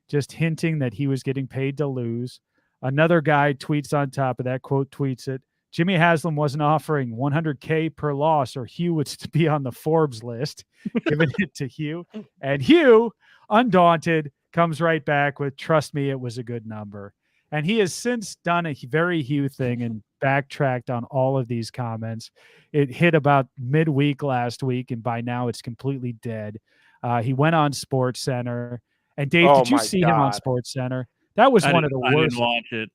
just hinting that he was getting paid to lose. Another guy tweets on top of that, quote tweets it, Jimmy Haslam wasn't offering $100K per loss or Hugh would be on the Forbes list, giving it to Hugh. And Hugh, undaunted, comes right back with, trust me, it was a good number. And he has since done a very Hugh thing and backtracked on all of these comments. It hit about midweek last week, and by now it's completely dead. He went on Sports Center. And Dave, Oh did you my see him on God. Sports Center? That was one of the I worst. didn't watch it.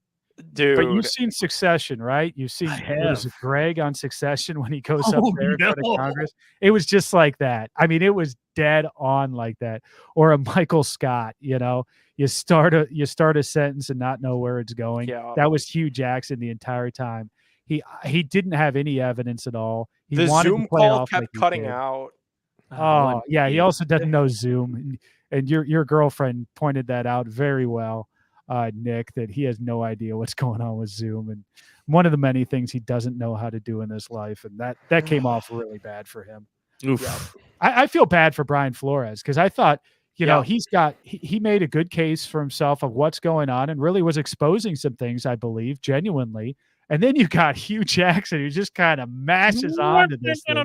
Dude. But you've seen Succession, right? You've seen what is it, Greg on Succession when he goes up there in front of Congress. It was just like that. I mean, it was dead on like that. Or a Michael Scott, you start a sentence and not know where it's going. Yeah. That was Hugh Jackson the entire time. He didn't have any evidence at all. He The wanted Zoom to play call off kept like he cutting did. out. Oh, yeah. He also doesn't know Zoom. And your girlfriend pointed that out very well, Nick, that he has no idea what's going on with Zoom. And one of the many things he doesn't know how to do in his life. And that came off really bad for him. Oof. I feel bad for Brian Flores because I thought, Yeah. he made a good case for himself of what's going on and really was exposing some things, I believe, genuinely. And then you got Hugh Jackson, who just kind of mashes onto this thing.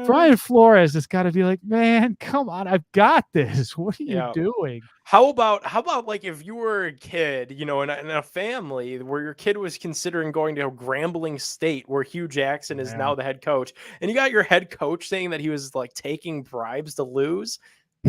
Brian Flores has got to be like, man, come on, I've got this. What are you doing? How about like if you were a kid, in a family where your kid was considering going to Grambling State, where Hugh Jackson is now the head coach, and you got your head coach saying that he was like taking bribes to lose?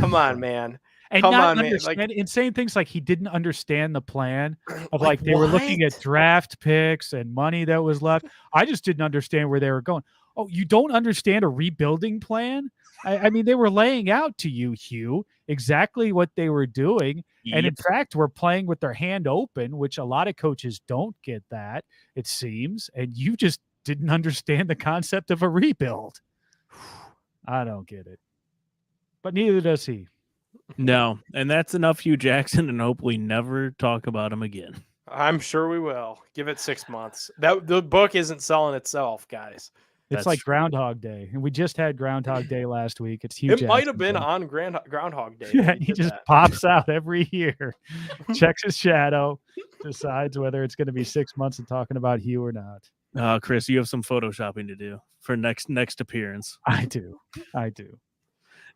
Come on, man. And Come not on, man. understand Like, insane things like he didn't understand the plan of like they were looking at draft picks and money that was left. I just didn't understand where they were going. Oh, you don't understand a rebuilding plan? I mean, they were laying out to you, Hugh, exactly what they were doing. And in fact, we're playing with their hand open, which a lot of coaches don't get that, it seems. And you just didn't understand the concept of a rebuild. I don't get it. But neither does he. No, and that's enough Hugh Jackson, and hopefully never talk about him again. I'm sure we will. Give it 6 months. The book isn't selling itself, guys. It's like Groundhog Day, and we just had Groundhog Day last week. It's Hugh It Jackson might have been Day. on Groundhog Day. Yeah, when he did just that. pops out every year, checks his shadow, decides whether it's going to be 6 months of talking about Hugh or not. Chris, you have some photoshopping to do for next appearance. I do.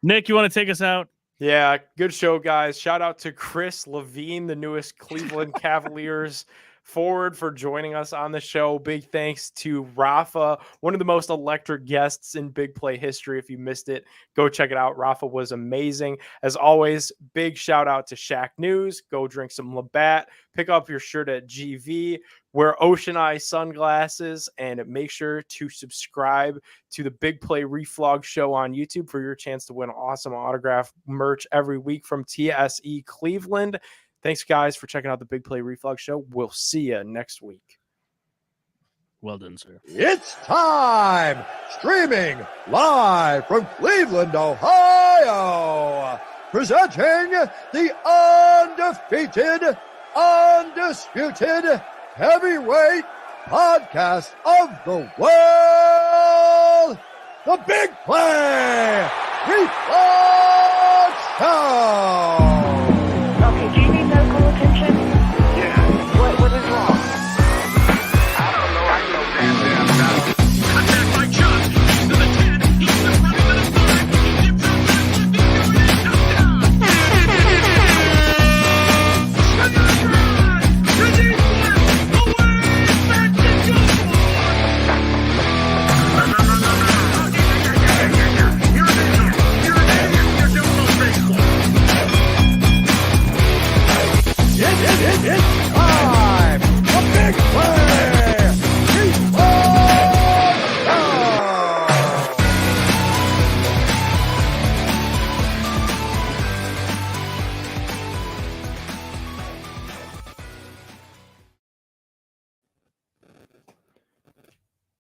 Nick, you want to take us out? Yeah, good show, guys. Shout out to Chris Levine, the newest Cleveland Cavaliers forward, for joining us on the show. Big thanks to Rafa, one of the most electric guests in Big Play history. If you missed it, go check it out. Rafa was amazing. As always, big shout out to Shaq News. Go drink some Labatt. Pick up your shirt at GV. Wear Ocean Eye sunglasses, and make sure to subscribe to the Big Play Reflog show on YouTube for your chance to win awesome autograph merch every week from TSE Cleveland. Thanks, guys, for checking out the Big Play Reflog show. We'll see you next week. Well done, sir. It's time! Streaming live from Cleveland, Ohio! Presenting the undefeated, undisputed heavyweight podcast of the world, the Big Play Reflog Show!